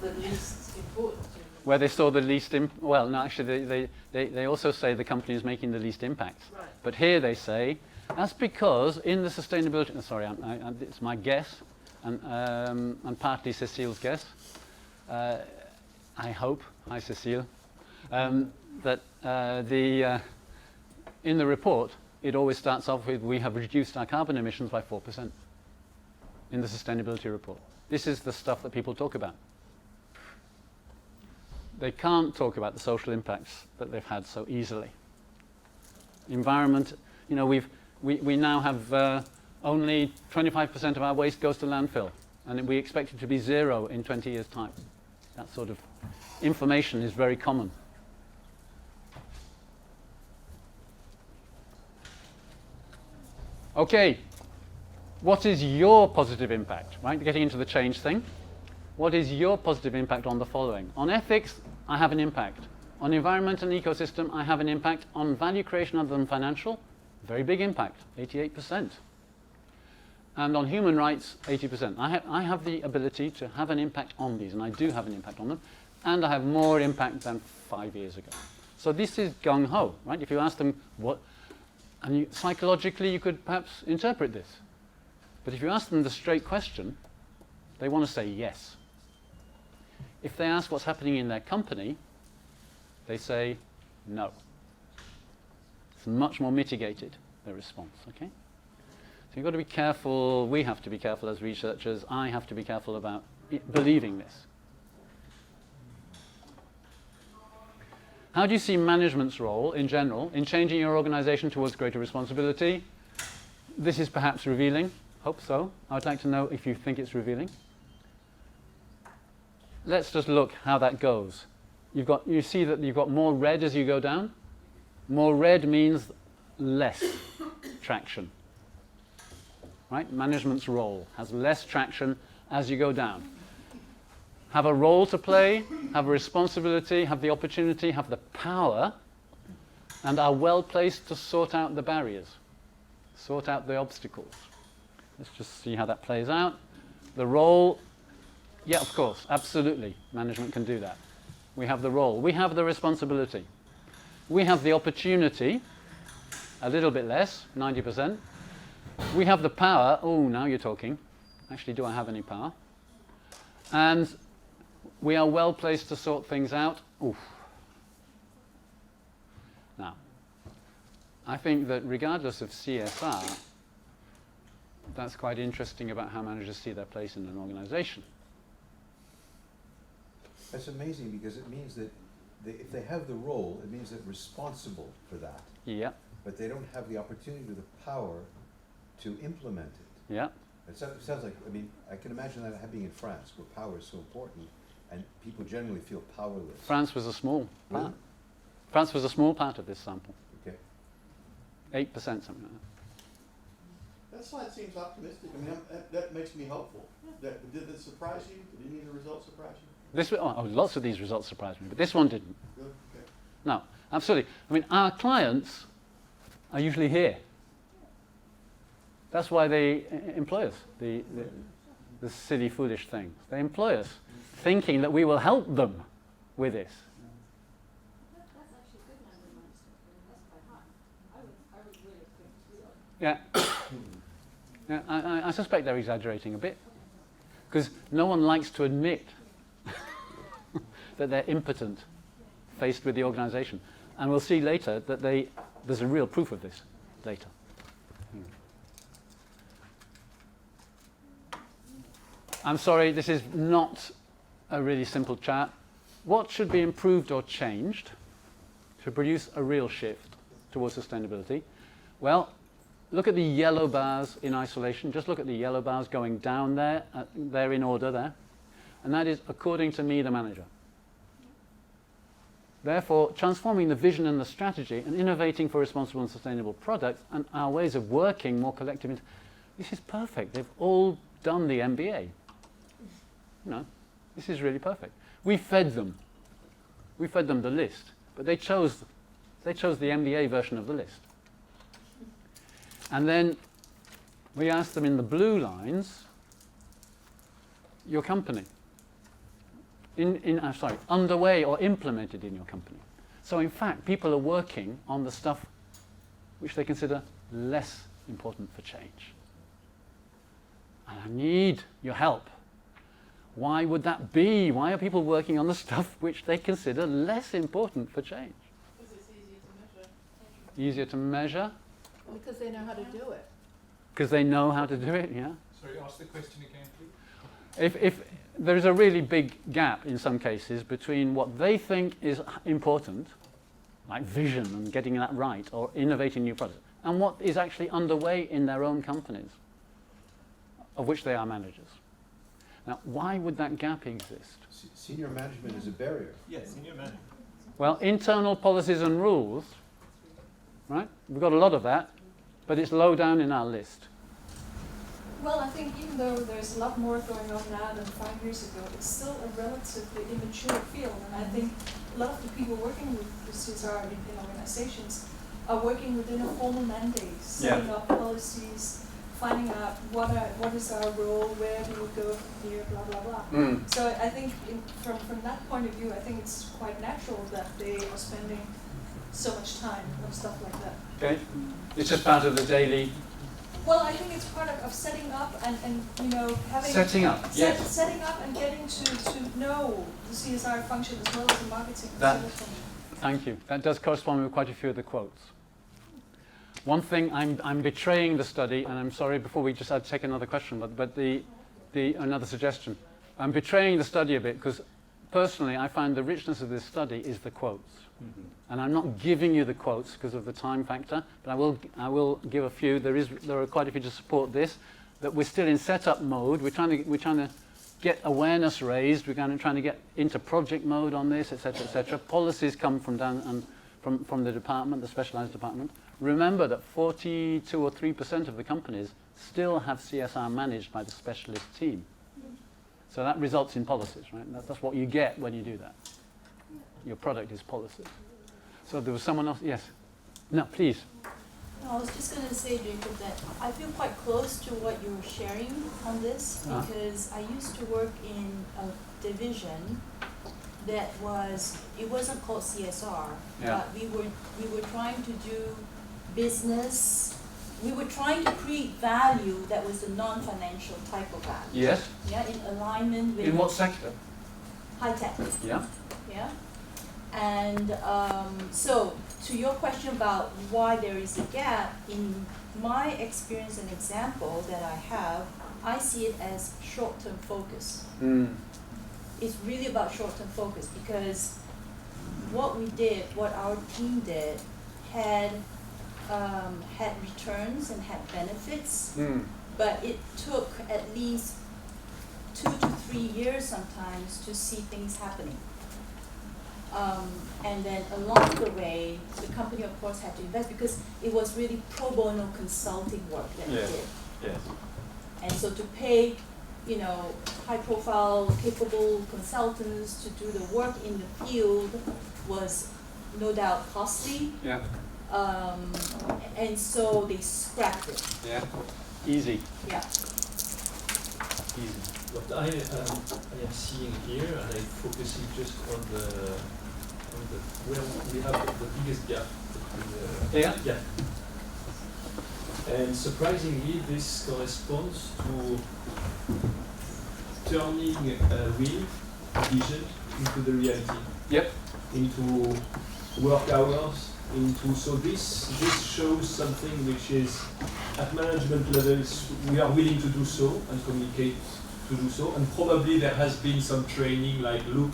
the least important.
Where they saw the least well, no, actually they also say the company is making the least impact.
Right.
But here they say that's because in the sustainability. Sorry, it's my guess, and partly Cecile's guess. I hope. Hi, Cecile. That in the report it always starts off with we have reduced our carbon emissions by 4% in the sustainability report. This is the stuff that people talk about. They can't talk about the social impacts that they've had so easily. Environment, you know, we now have only 25% of our waste goes to landfill, and we expect it to be 0 in 20 years' time. That sort of information is very common. Okay, what is your positive impact? Right, getting into the change thing. What is your positive impact on the following? On ethics, I have an impact. On environment and ecosystem, I have an impact. On value creation other than financial, very big impact, 88%. And on human rights, 80%. I have the ability to have an impact on these, and I do have an impact on them, and I have more impact than 5 years ago. So this is gung-ho, right? If you ask them what, and psychologically you could perhaps interpret this. But if you ask them the straight question, they want to say yes. If they ask what's happening in their company, they say no. It's much more mitigated, their response, okay? So you've got to be careful, we have to be careful as researchers, I have to be careful about believing this. How do you see management's role in general in changing your organization towards greater responsibility? This is perhaps revealing, hope so. I would like to know if you think it's revealing. Let's just look how that goes. You see that you've got more red as you go down. More red means less traction. Right? Management's role has less traction as you go down. Have a role to play, have a responsibility, have the opportunity, have the power, and are well placed to sort out the barriers, sort out the obstacles. Let's just see how that plays out. The role. Yeah, of course, absolutely. Management can do that. We have the role. We have the responsibility. We have the opportunity, a little bit less, 90%. We have the power. Oh, now you're talking. Actually, do I have any power? And we are well placed to sort things out. Oof. Now, I think that regardless of CSR, that's quite interesting about how managers see their place in an organization.
That's amazing because it means that if they have the role, it means they're responsible for that.
Yeah.
But they don't have the opportunity or the power to implement it.
Yeah.
It sounds like, I mean, I can imagine that happening in France where power is so important and people generally feel powerless.
France was a small part. France was a small part of this sample.
Okay.
8%, something like that.
That slide seems optimistic. I mean, that makes me hopeful. Did it surprise you? Did any of the results surprise you?
Lots of these results surprised me, but this one didn't.
Good. Okay.
No, absolutely. I mean, our clients are usually here. That's why they employ us, the silly, foolish things. They employ us, thinking that we will help them with this.
That's actually a good number, that's quite high. I would really think it's real.
Yeah, I suspect they're exaggerating a bit, because no one likes to admit that they're impotent faced with the organisation. And we'll see later that there's a real proof of this later. I'm sorry, this is not a really simple chart. What should be improved or changed to produce a real shift towards sustainability? Well, look at the yellow bars in isolation. Just look at the yellow bars going down there. They're in order there. And that is according to me, the manager. Therefore, transforming the vision and the strategy and innovating for responsible and sustainable products and our ways of working more collectively. This is perfect. They've all done the MBA. You know, this is really perfect. We fed them. We fed them the list, but they chose the MBA version of the list. And then we asked them in the blue lines, your company. Underway or implemented in your company. So in fact, people are working on the stuff which they consider less important for change. And I need your help. Why would that be? Why are people working on the stuff which they consider less important for change?
Because it's easier to measure.
Easier to measure?
Because they know how to do it.
Because they know how to do it, yeah.
Sorry, ask the question again, please.
If there is a really big gap in some cases between what they think is important, like vision and getting that right, or innovating new products, and what is actually underway in their own companies, of which they are managers. Now, why would that gap exist?
Senior management is a barrier.
Yes, senior management.
Well, internal policies and rules, right? We've got a lot of that, but it's low down in our list.
Well, I think even though there's a lot more going on now than 5 years ago, it's still a relatively immature field. And I think a lot of the people working with CSR in organizations are working within a formal mandate, setting up policies, finding out what is our role, where do we go from here, blah, blah, blah. So I think from that point of view, I think it's quite natural that they are spending so much time on stuff like that.
Okay, it's just part of the daily.
Well, I think it's part of setting up and you know having
setting up. Yes.
Setting up and getting to know the CSR function as well as the marketing function.
Thank you. That does correspond with quite a few of the quotes. One thing, I'm betraying the study, and I'm sorry. Before we I'd take another question, but another suggestion. I'm betraying the study a bit because personally, I find the richness of this study is the quotes. And I'm not giving you the quotes because of the time factor, but I will give a few. There are quite a few to support this. That we're still in setup mode. We're trying to get awareness raised. We're trying to get into project mode on this, etc., etc. Policies come from down and from the department, the specialized department. Remember that 42 or 3% of the companies still have CSR managed by the specialist team. So that results in policies, right? That's what you get when you do that. Your product is policies. So there was someone else. Yes. No, please.
I was just going to say, Jacob, that I feel quite close to what you were sharing on this because I used to work in a division that it wasn't called CSR, but we were trying to do business. We were trying to create value that was a non-financial type of value.
Yes.
Yeah, in alignment with.
In what sector?
High tech.
Yeah.
Yeah. And so, to your question about why there is a gap, in my experience and example that I have, I see it as short-term focus. It's really about short-term focus because what our team did, had returns and had benefits, but it took at least 2 to 3 years sometimes to see things happening. And then along the way, the company of course had to invest because it was really pro bono consulting work that we did.
Yes.
And so to pay, you know, high-profile, capable consultants to do the work in the field was no doubt costly.
Yeah.
And so they scrapped it.
Yeah. Easy.
Yeah.
Easy.
What I am seeing here, and I'm focusing just on the where we have the biggest gap between
Yeah.
yeah. And surprisingly, this corresponds to turning a real vision into the reality.
Yep.
Into work hours, so this shows something which is at management levels we are willing to do so and communicate to do so, and probably there has been some training like, look,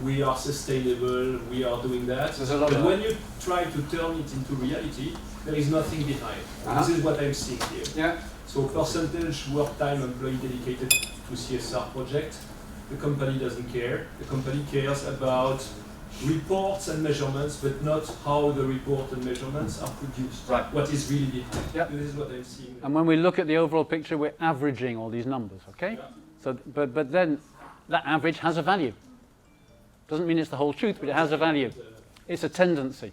we are sustainable, we are doing that.
There's a lot
but
of
when you try to turn it into reality, there is nothing behind. This is what I'm seeing here.
Yeah.
So percentage work time employee dedicated to CSR project, the company doesn't care. The company cares about reports and measurements, but not how the report and measurements are produced.
Right.
What is really behind.
Yep.
This is what I'm seeing.
And when we look at the overall picture, we're averaging all these numbers, okay?
Yeah.
So, but then that average has a value. Doesn't mean it's the whole truth, but it has a value. It's a tendency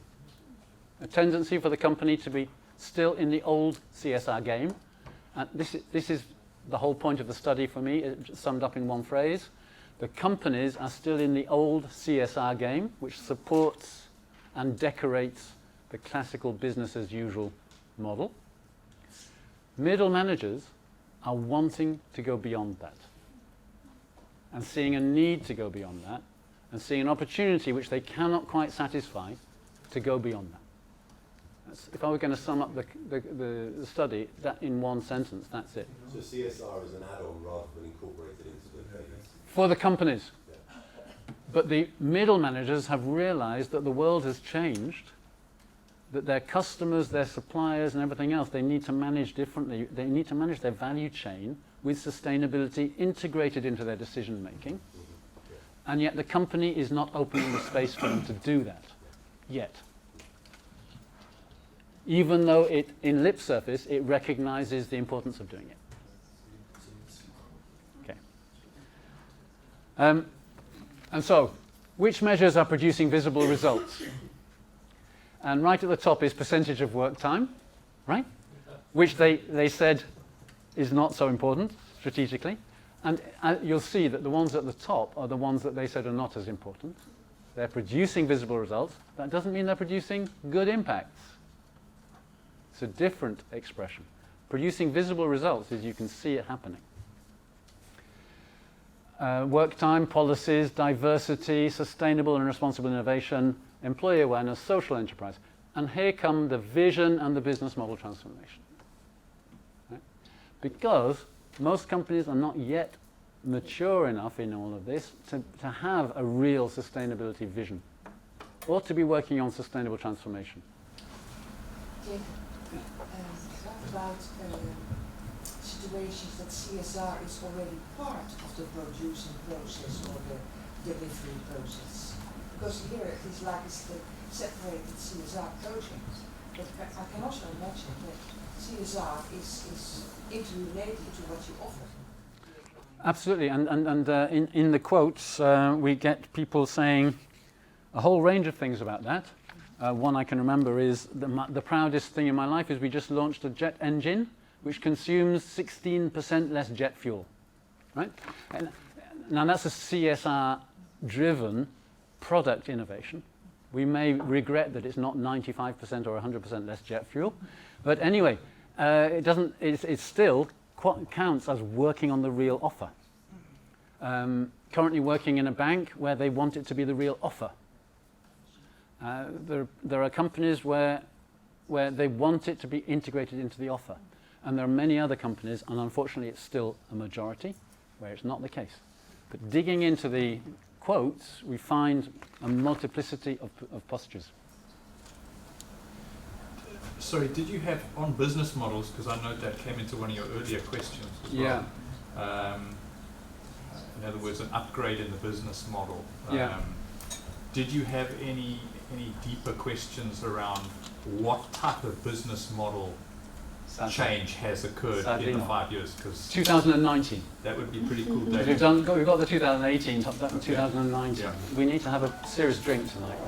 for the company to be still in the old CSR game. And this is the whole point of the study for me, summed up in one phrase. The companies are still in the old CSR game, which supports and decorates the classical business as usual model. Middle managers are wanting to go beyond that and seeing a need to go beyond that and seeing an opportunity which they cannot quite satisfy to go beyond that. If I were going to sum up the study, that in one sentence, that's it.
So CSR is an add-on rather than incorporated into the phase.
For the companies. But the middle managers have realized that the world has changed, that their customers, their suppliers and everything else, they need to manage differently. They need to manage their value chain with sustainability integrated into their decision making. And yet the company is not opening the space for them to do that yet. Even though it, in lip surface, it recognizes the importance of doing it. Okay. And so, which measures are producing visible results? And right at the top is percentage of work time, right? Which they said is not so important strategically. And you'll see that the ones at the top are the ones that they said are not as important. They're producing visible results. That doesn't mean they're producing good impacts. It's a different expression. Producing visible results is you can see it happening. Work time, policies, diversity, sustainable and responsible innovation, employee awareness, social enterprise. And here come the vision and the business model transformation. Right? Because most companies are not yet mature enough in all of this to have a real sustainability vision or to be working on sustainable transformation.
What about situations that CSR is already part of the producing process or the delivery process? Because here it is like it's the separated CSR project. But I can also imagine that CSR is interrelated to what you offer.
Absolutely, and in the quotes we get people saying a whole range of things about that. One I can remember is the proudest thing in my life is we just launched a jet engine which consumes 16% less jet fuel, right? And now that's a CSR-driven product innovation. We may regret that it's not 95% or 100% less jet fuel, but anyway, it doesn't. It still counts as working on the real offer. Currently working in a bank where they want it to be the real offer. There are companies where they want it to be integrated into the offer. And there are many other companies, and unfortunately it's still a majority, where it's not the case. But digging into the quotes, we find a multiplicity of postures.
Sorry, did you have on business models, because I know that came into one of your earlier questions as well.
Yeah.
In other words, an upgrade in the business model.
Yeah.
Did you have any deeper questions around what type of business model
Sadly.
change has occurred
Sadly
in the
not.
5 years? Because
2019.
that would be pretty cool
We've
data.
we've got the 2018, top that 2019.
Yeah.
We need to have a serious drink tonight.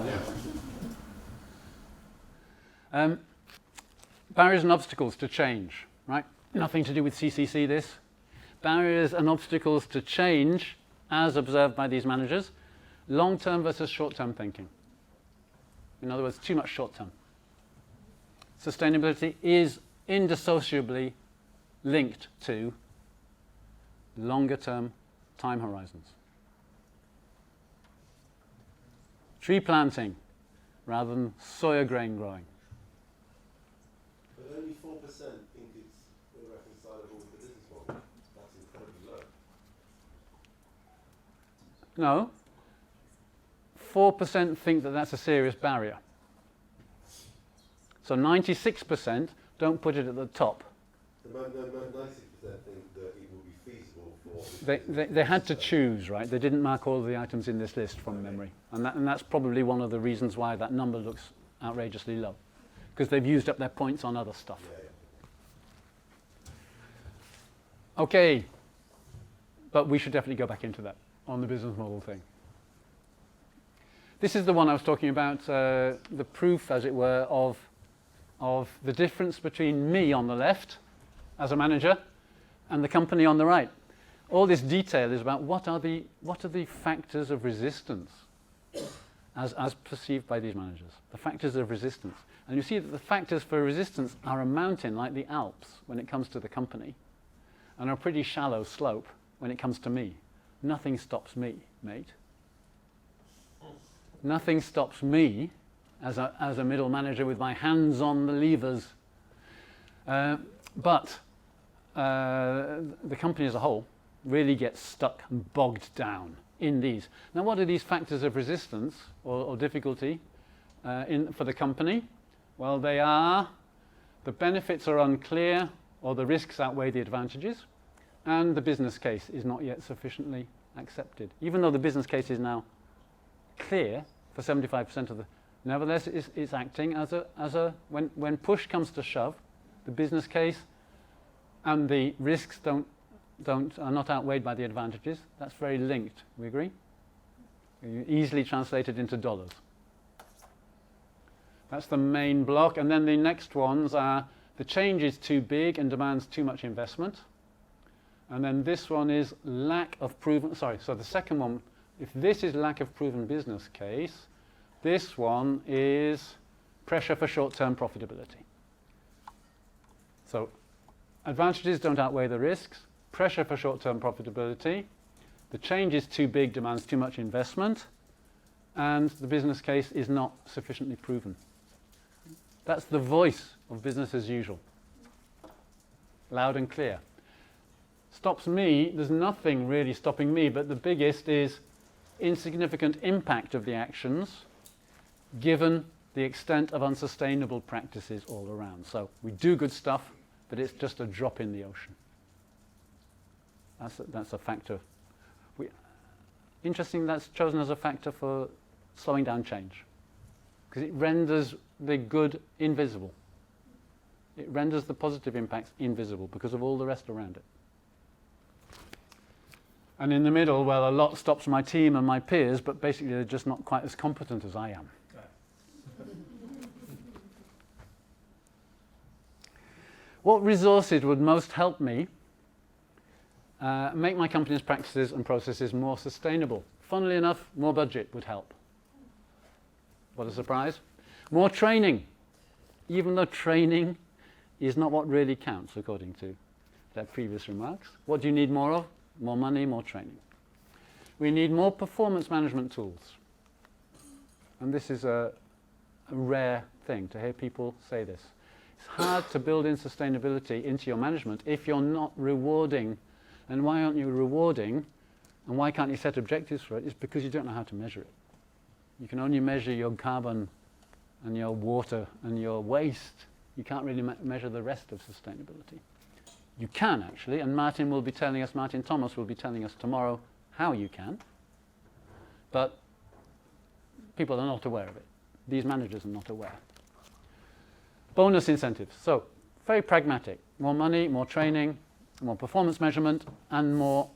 Yeah.
Barriers and obstacles to change, right? Nothing to do with CCC this. Barriers and obstacles to change as observed by these managers. Long-term versus short-term thinking. In other words, too much short-term. Sustainability is indissociably linked to longer-term time horizons. Tree planting rather than soya grain growing.
But only 4% think it's irreconcilable with the business model. That's incredibly low.
No. 4% think that that's a serious barrier. So 96% don't put it at the top.
The 96% think that it will be feasible for...
They had to choose, right? They didn't mark all of the items in this list from memory. And that's probably one of the reasons why that number looks outrageously low. Because they've used up their points on other stuff. Okay. But we should definitely go back into that on the business model thing. This is the one I was talking about, the proof, as it were, of the difference between me on the left as a manager and the company on the right. All this detail is about what are the factors of resistance as perceived by these managers, the factors of resistance. And you see that the factors for resistance are a mountain like the Alps when it comes to the company and a pretty shallow slope when it comes to me. Nothing stops me, mate. Nothing stops me as a middle manager with my hands on the levers. But the company as a whole really gets stuck and bogged down in these. Now, what are these factors of resistance or difficulty for the company? Well, they are the benefits are unclear or the risks outweigh the advantages, and the business case is not yet sufficiently accepted. Even though the business case is now clear for 75% of the... Nevertheless, it's acting as a when push comes to shove, the business case and the risks are not outweighed by the advantages. That's very linked. We agree? You easily translate it into dollars. That's the main block. And then the next ones are the change is too big and demands too much investment. And then this one is lack of proven... Sorry, so the second one, if this is lack of proven business case, this one is pressure for short-term profitability. So advantages don't outweigh the risks, pressure for short-term profitability, the change is too big, demands too much investment, and the business case is not sufficiently proven. That's the voice of business as usual. Loud and clear. Stops me, there's nothing really stopping me, but the biggest is insignificant impact of the actions given the extent of unsustainable practices all around. So we do good stuff, but it's just a drop in the ocean. That's a factor. Interesting that's chosen as a factor for slowing down change, because it renders the good invisible. It renders the positive impacts invisible because of all the rest around it. And in the middle, well, a lot stops my team and my peers, but basically they're just not quite as competent as I am. What resources would most help me make my company's practices and processes more sustainable? Funnily enough, more budget would help. What a surprise. More training, even though training is not what really counts, according to their previous remarks. What do you need more of? More money, more training. We need more performance management tools. And this is a rare thing to hear people say this. It's hard to build in sustainability into your management if you're not rewarding. And why aren't you rewarding? And why can't you set objectives for it? It's because you don't know how to measure it. You can only measure your carbon and your water and your waste. You can't really measure the rest of sustainability. You can actually, and Martin Thomas will be telling us tomorrow how you can. But people are not aware of it. These managers are not aware. Bonus incentives. So very pragmatic. More money, more training, more performance measurement, and more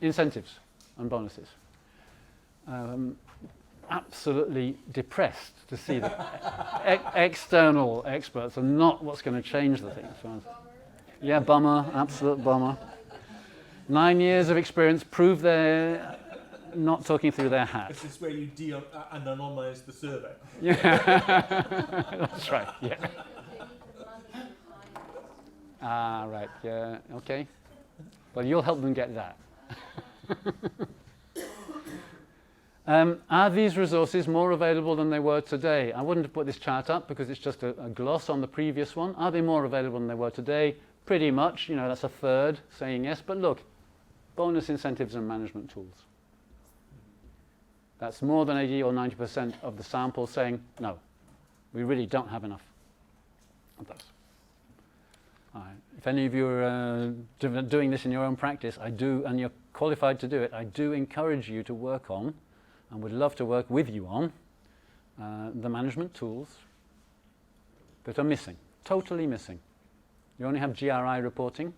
incentives and bonuses. Absolutely depressed to see that external experts are not what's going to change the thing. Yeah, bummer, absolute bummer. 9 years of experience prove they're not talking through their hat.
This is where you anonymise the survey.
Yeah, that's right. Yeah. Ah, right. Yeah. Okay. Well, you'll help them get that. Are these resources more available than they were today? I wouldn't have put this chart up because it's just a gloss on the previous one. Are they more available than they were today? Pretty much. You know, that's a third saying yes. But look, bonus incentives and management tools. That's more than 80 or 90% of the sample saying, no, we really don't have enough of those. All right. If any of you are doing this in your own practice, I do, and you're qualified to do it, I do encourage you to work on, and would love to work with you on, the management tools that are missing, totally missing. You only have GRI reporting,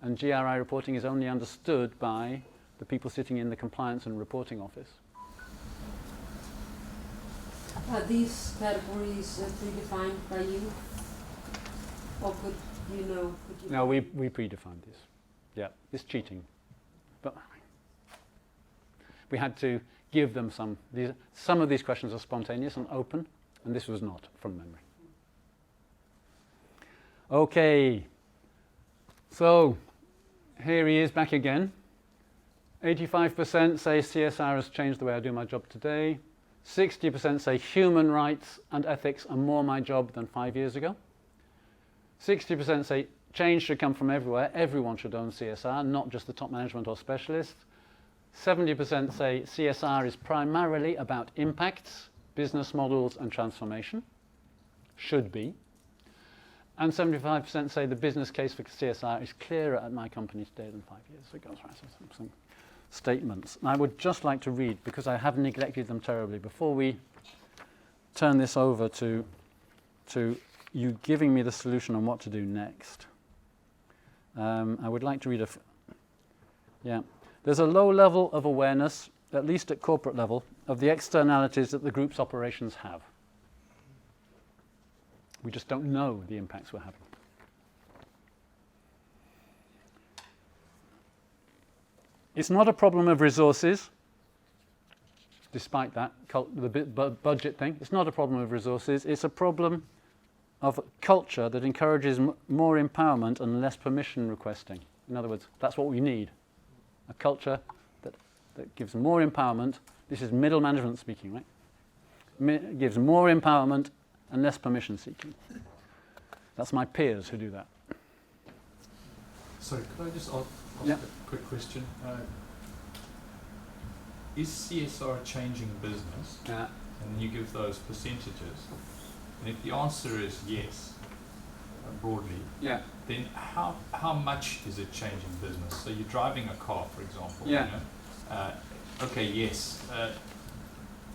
and GRI reporting is only understood by the people sitting in the compliance and reporting office.
Are these categories predefined by you? Or could you?
No, we predefined this. Yeah, it's cheating. But we had to give them some. Some of these questions are spontaneous and open, and this was not from memory. Okay. So here he is back again. 85% say CSR has changed the way I do my job today. 60% say human rights and ethics are more my job than 5 years ago. 60% say change should come from everywhere. Everyone should own CSR, not just the top management or specialists. 70% say CSR is primarily about impacts, business models and transformation. Should be. And 75% say the business case for CSR is clearer at my company today than 5 years ago. Some statements. And I would just like to read, because I have neglected them terribly, before we turn this over to you giving me the solution on what to do next. I would like to read There's a low level of awareness, at least at corporate level, of the externalities that the group's operations have. We just don't know the impacts we're having. It's not a problem of resources, despite that, the budget thing. It's not a problem of resources. It's a problem of culture that encourages more empowerment and less permission requesting. In other words, that's what we need. A culture that gives more empowerment. This is middle management speaking, right? Gives more empowerment and less permission seeking. That's my peers who do that.
Sorry, could I just ask a quick question? Is CSR changing business?
Yeah.
And you give those percentages. And if the answer is yes, broadly, then how much is it changing business? So you're driving a car, for example.
Yeah.
You know? Okay, yes,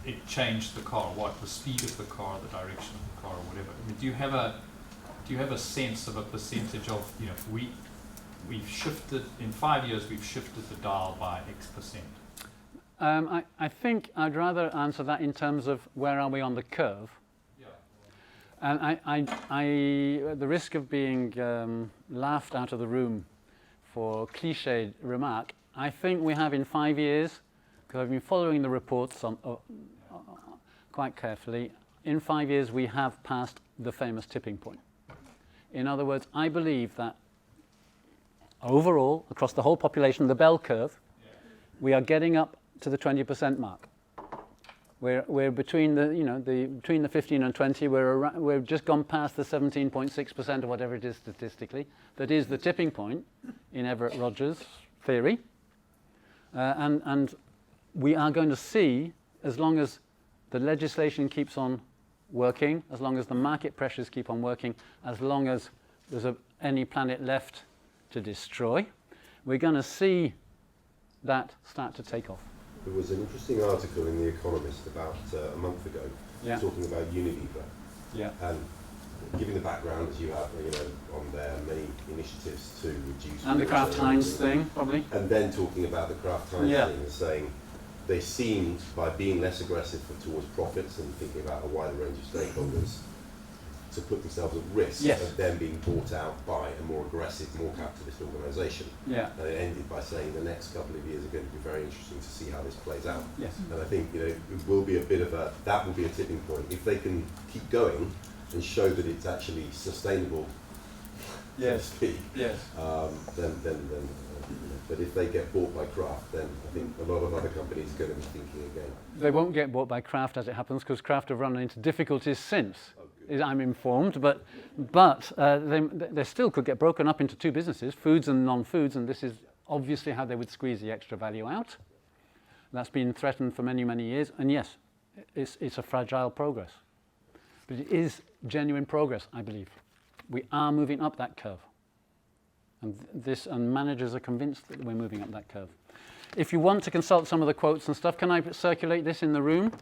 it changed the car. What? The speed of the car, the direction of the car, or whatever. I mean, do you have a sense of a percentage of, you know, we've shifted in 5 years, we've shifted the dial by X percent?
I think I'd rather answer that in terms of where are we on the curve. And at the risk of being laughed out of the room for cliched remark, I think we have in 5 years, because I've been following the reports quite carefully, in 5 years we have passed the famous tipping point. In other words, I believe that overall, across the whole population, the bell curve, we are getting up to the 20% mark. We're between between the 15 and 20. We've just gone past the 17.6% or whatever it is statistically. That is the tipping point in Everett Rogers' theory, and we are going to see, as long as the legislation keeps on working, as long as the market pressures keep on working, as long as there's any planet left to destroy, we're going to see that start to take off.
There was an interesting article in The Economist about a month ago talking about Unilever.
Yeah.
And giving the background as you have, on there, many initiatives to reduce.
And the Kraft Heinz thing, probably.
And then talking about the Kraft Heinz thing and saying they seem, by being less aggressive towards profits and thinking about a wider range of stakeholders, to put themselves at risk of them being bought out by a more aggressive, more capitalist organisation.
Yeah.
And it ended by saying the next couple of years are going to be very interesting to see how this plays out.
Yes.
And I think it will be that will be a tipping point. If they can keep going and show that it's actually sustainable, so to speak, then but if they get bought by Kraft, then I think a lot of other companies are going to be thinking again.
They won't get bought by Kraft as it happens, because Kraft have run into difficulties since. I'm informed, but they still could get broken up into two businesses, foods and non-foods, and this is obviously how they would squeeze the extra value out. That's been threatened for many, many years, and yes, it's a fragile progress. But it is genuine progress, I believe. We are moving up that curve. And managers are convinced that we're moving up that curve. If you want to consult some of the quotes and stuff, can I circulate this in the room?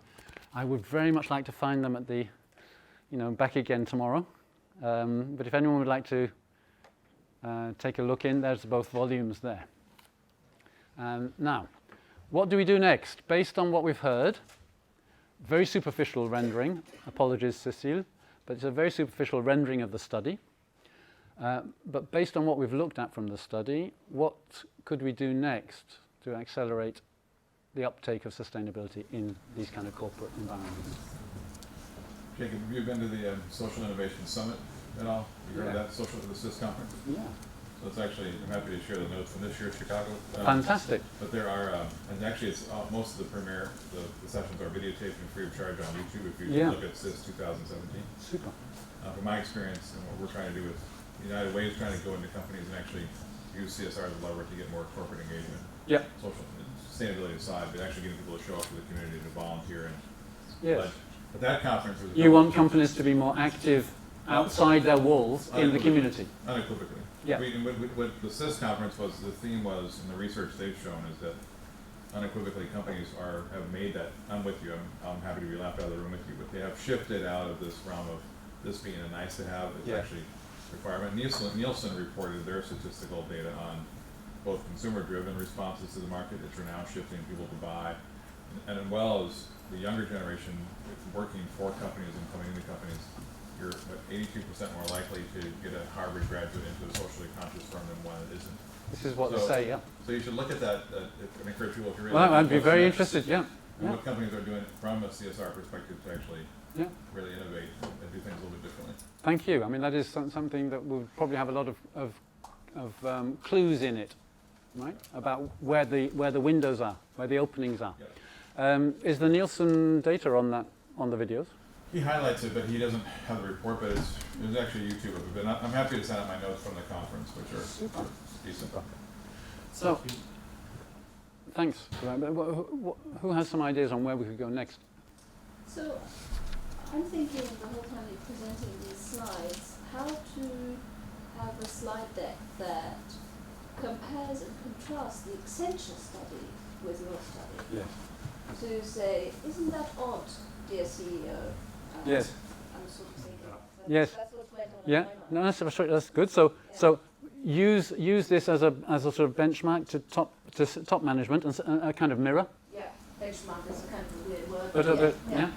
I would very much like to find them at the back again tomorrow. But if anyone would like to take a look in, there's both volumes there. Now, what do we do next? Based on what we've heard, very superficial rendering, apologies Cécile, but it's a very superficial rendering of the study. But based on what we've looked at from the study, what could we do next to accelerate the uptake of sustainability in these kind of corporate environments?
Jacob, have you been to the Social Innovation Summit at all? You heard of that, the CIS conference?
Yeah.
So it's actually, I'm happy to share the notes from this year's Chicago.
Fantastic.
But there are, and actually it's most of the sessions are videotaped and free of charge on YouTube if you look at CIS 2017.
Super.
From my experience and what we're trying to do with United Way is trying to go into companies and actually use CSR as a lever to get more corporate engagement.
Yeah.
Social sustainability aside, but actually getting people to show up to the community to volunteer and
yes.
But that conference was
you want companies to be more active outside their walls in the community.
Unequivocally.
Yeah.
What the CIS conference was, the theme was, and the research they've shown is that unequivocally companies have made that. I'm with you. I'm happy to be left out of the room with you, but they have shifted out of this realm of this being a nice to have. It's actually a requirement. Nielsen reported their statistical data on both consumer-driven responses to the market, which are now shifting people to buy, and as well as the younger generation working for companies and coming into companies. You're 82% more likely to get a Harvard graduate into a socially conscious firm than one that isn't.
This is what they say, yeah.
So you should look at that. I encourage people to really.
Well, I'd be very interested, yeah.
And what companies are doing from a CSR perspective to actually really innovate and do things a little bit differently.
Thank you. I mean, that is something that will probably have a lot of clues in it, right? About where the windows are, where the openings are. Is the Nielsen data on the videos?
He highlights it, but he doesn't have the report. But there's actually a YouTube of it. But I'm happy to send out my notes from the conference, which are decent.
So, thanks for that. But who has some ideas on where we could go next?
So, I'm thinking the whole time you're presenting these slides, how to have a slide deck that compares and contrasts the Accenture study with your study.
Yes.
To say, isn't that odd, dear CEO?
Yes.
I'm sort of thinking.
Yes.
That's what went on.
Yeah. No, that's good. So use this as a sort of benchmark to top management and a kind of mirror.
Yeah. Benchmark is a kind of a weird word.
But
yeah.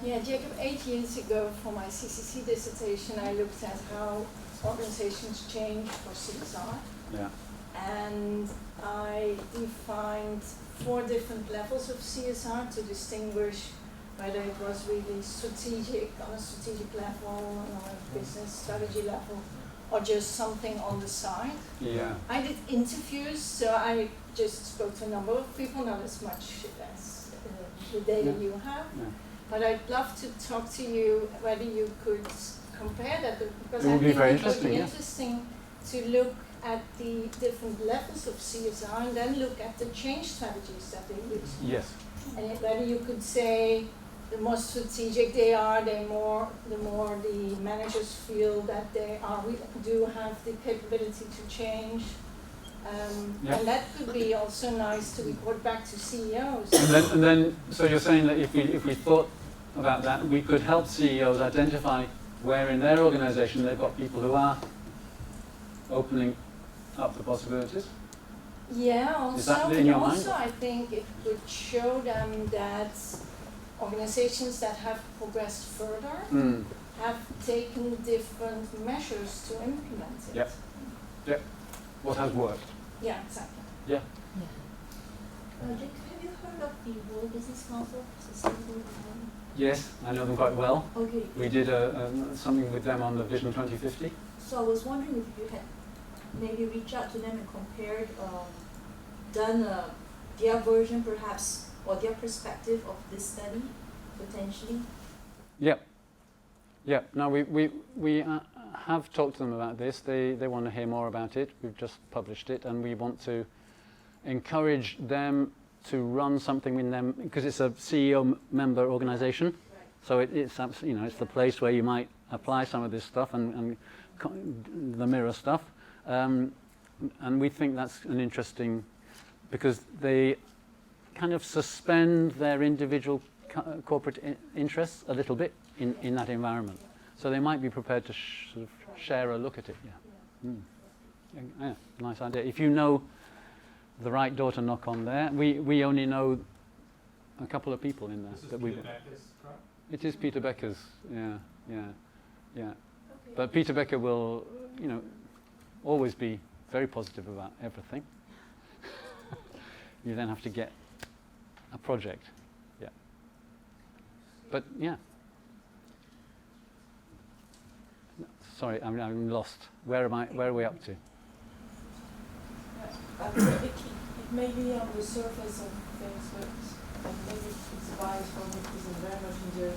Yeah, Jacob, 8 years ago for my CCC dissertation, I looked at how organizations change for CSR.
Yeah.
And I defined 4 different levels of CSR to distinguish whether it was really strategic, on a strategic level, on a business strategy level, or just something on the side.
Yeah.
I did interviews, so I just spoke to a number of people, not as much as the data you have.
Yeah.
But I'd love to talk to you whether you could compare that, because
it would be very
it would be interesting to look at the different levels of CSR and then look at the change strategies that they use.
Yes.
And whether you could say the more strategic they are, the more the managers feel that they do have the capability to change. And that could be also nice to report back to CEOs.
And then, so you're saying that if we thought about that, we could help CEOs identify where in their organization they've got people who are opening up the possibilities?
Yeah,
Is that
also,
in your
also
mind?
I think it would show them that organizations that have progressed further have taken different measures to implement it.
Yep. Yep. What has worked?
Yeah, exactly.
Yeah.
Jake, have you heard of the World Business Council for Sustainable Development?
Yes, I know them quite well.
Okay.
We did something with them on the Vision 2050.
So I was wondering if you had maybe reached out to them and compared, done their version perhaps, or their perspective of this study, potentially?
Yep. Yep. Now we have talked to them about this. They want to hear more about it. We've just published it, and we want to encourage them to run something with them because it's a CEO member organization. Right. So it's it's the place where you might apply some of this stuff and the mirror stuff. And we think that's an interesting, because they kind of suspend their individual corporate interests a little bit in that environment. So they might be prepared to sort of share a look at it. Yeah. Yeah, nice idea. If you know the right door to knock on there, we only know a couple of people in there.
This is
that
Peter Becker's crowd?
It is Peter Becker's, yeah. Okay. But Peter Becker will, always be very positive about everything. You then have to get a project, yeah. But yeah. Sorry, I'm lost. Where are we up to?
I think it may be on the surface of things, but maybe it's biased for me because I'm very much into,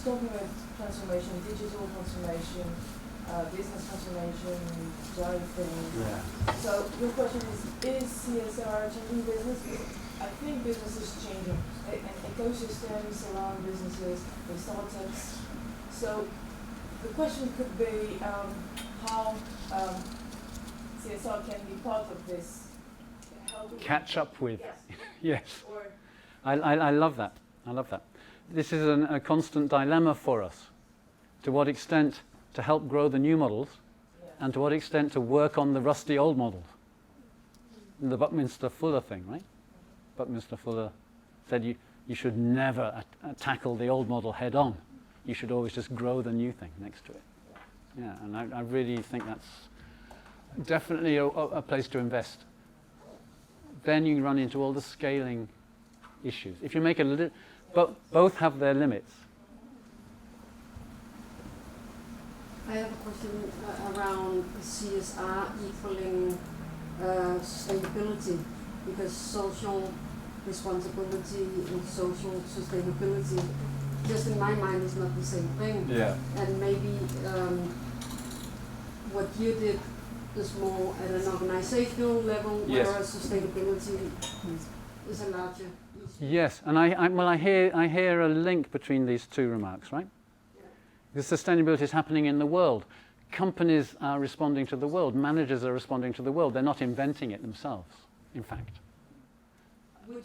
talking about transformation, digital transformation, business transformation, driving.
Yeah.
So your question is CSR changing business? I think business is changing, and ecosystems around businesses, the startups. So the question could be how CSR can be part of this.
Catch up with.
Yes.
Yes. I love that. I love that. This is a constant dilemma for us. To what extent to help grow the new models, and to what extent to work on the rusty old models. The Buckminster Fuller thing, right? Buckminster Fuller said you should never tackle the old model head on. You should always just grow the new thing next to it. Yeah, and I really think that's definitely a place to invest. Then you run into all the scaling issues. If you make a little, both have their limits.
I have a question around CSR equaling sustainability, because social responsibility and social sustainability, just in my mind, is not the same thing.
Yeah.
And maybe what you did is more at an organizational level,
Yes.
whereas sustainability is a larger issue.
Yes, and I hear a link between these two remarks, right? Because sustainability is happening in the world. Companies are responding to the world. Managers are responding to the world. They're not inventing it themselves, in fact.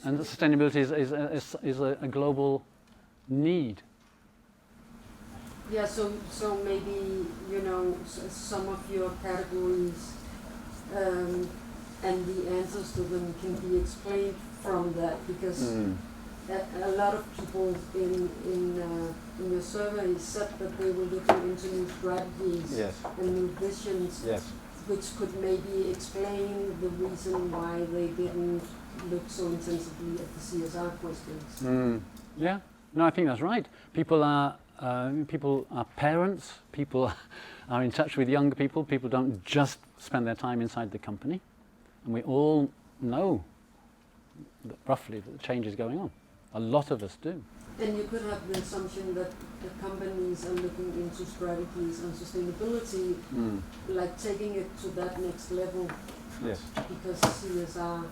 And sustainability is a global need.
Yeah, so maybe, some of your categories and the answers to them can be explained from that, because a lot of people in your survey said that they were looking into new strategies and new visions, which could maybe explain the reason why they didn't look so intensively at the CSR questions.
Yeah, no, I think that's right. People are parents. People are in touch with younger people. People don't just spend their time inside the company, and we all know that roughly that change is going on. A lot of us do.
And you could have the assumption that the companies are looking into strategies on sustainability, like taking it to that next level.
Yes.
Because CSR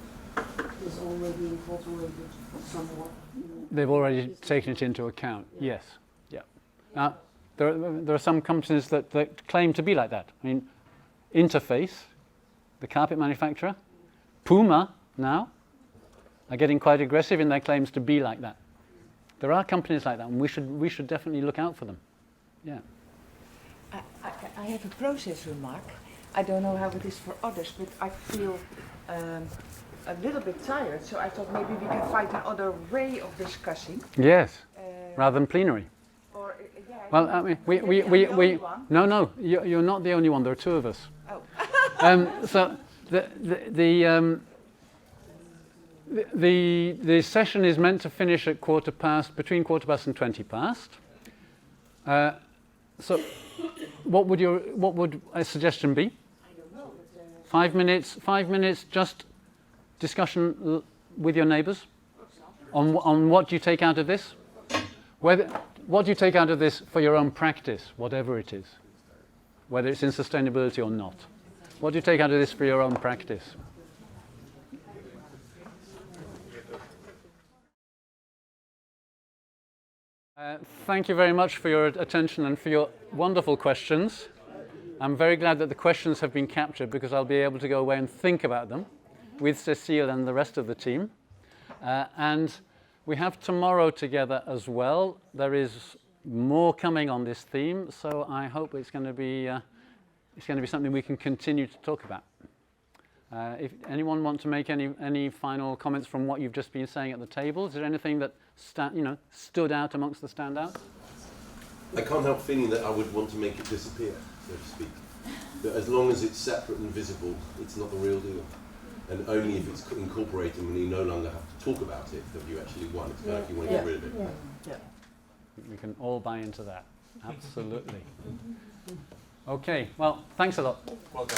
is already incorporated somewhat.
They've already taken it into account. Yes. Yeah. Now, there are some companies that claim to be like that. I mean, Interface, the carpet manufacturer. Puma now are getting quite aggressive in their claims to be like that. There are companies like that, and we should definitely look out for them. Yeah.
I have a process remark. I don't know how it is for others, but I feel a little bit tired, so I thought maybe we can find another way of discussing.
Yes, rather than plenary.
Or, yeah,
well, I mean, no, you're not the only one. There are two of us.
Oh.
So the session is meant to finish at between 15:15 and 20:15. So, what would a suggestion be?
I don't know.
5 minutes. 5 minutes. Just discussion with your neighbours on what you take out of this. What do you take out of this for your own practice, whatever it is, whether it's in sustainability or not? What do you take out of this for your own practice? Thank you very much for your attention and for your wonderful questions. I'm very glad that the questions have been captured because I'll be able to go away and think about them with Cecile and the rest of the team. And we have tomorrow together as well. There is more coming on this theme, so I hope it's going to be something we can continue to talk about. If anyone wants to make any final comments from what you've just been saying at the table, is there anything that stood out amongst the standouts?
I can't help feeling that I would want to make it disappear, so to speak. That as long as it's separate and visible, it's not the real deal. And only if it's incorporated when you no longer have to talk about it that you actually won. It's kind of like you want to get rid of it.
Yeah. We can all buy into that. Absolutely. Okay, well, thanks a lot.
Welcome.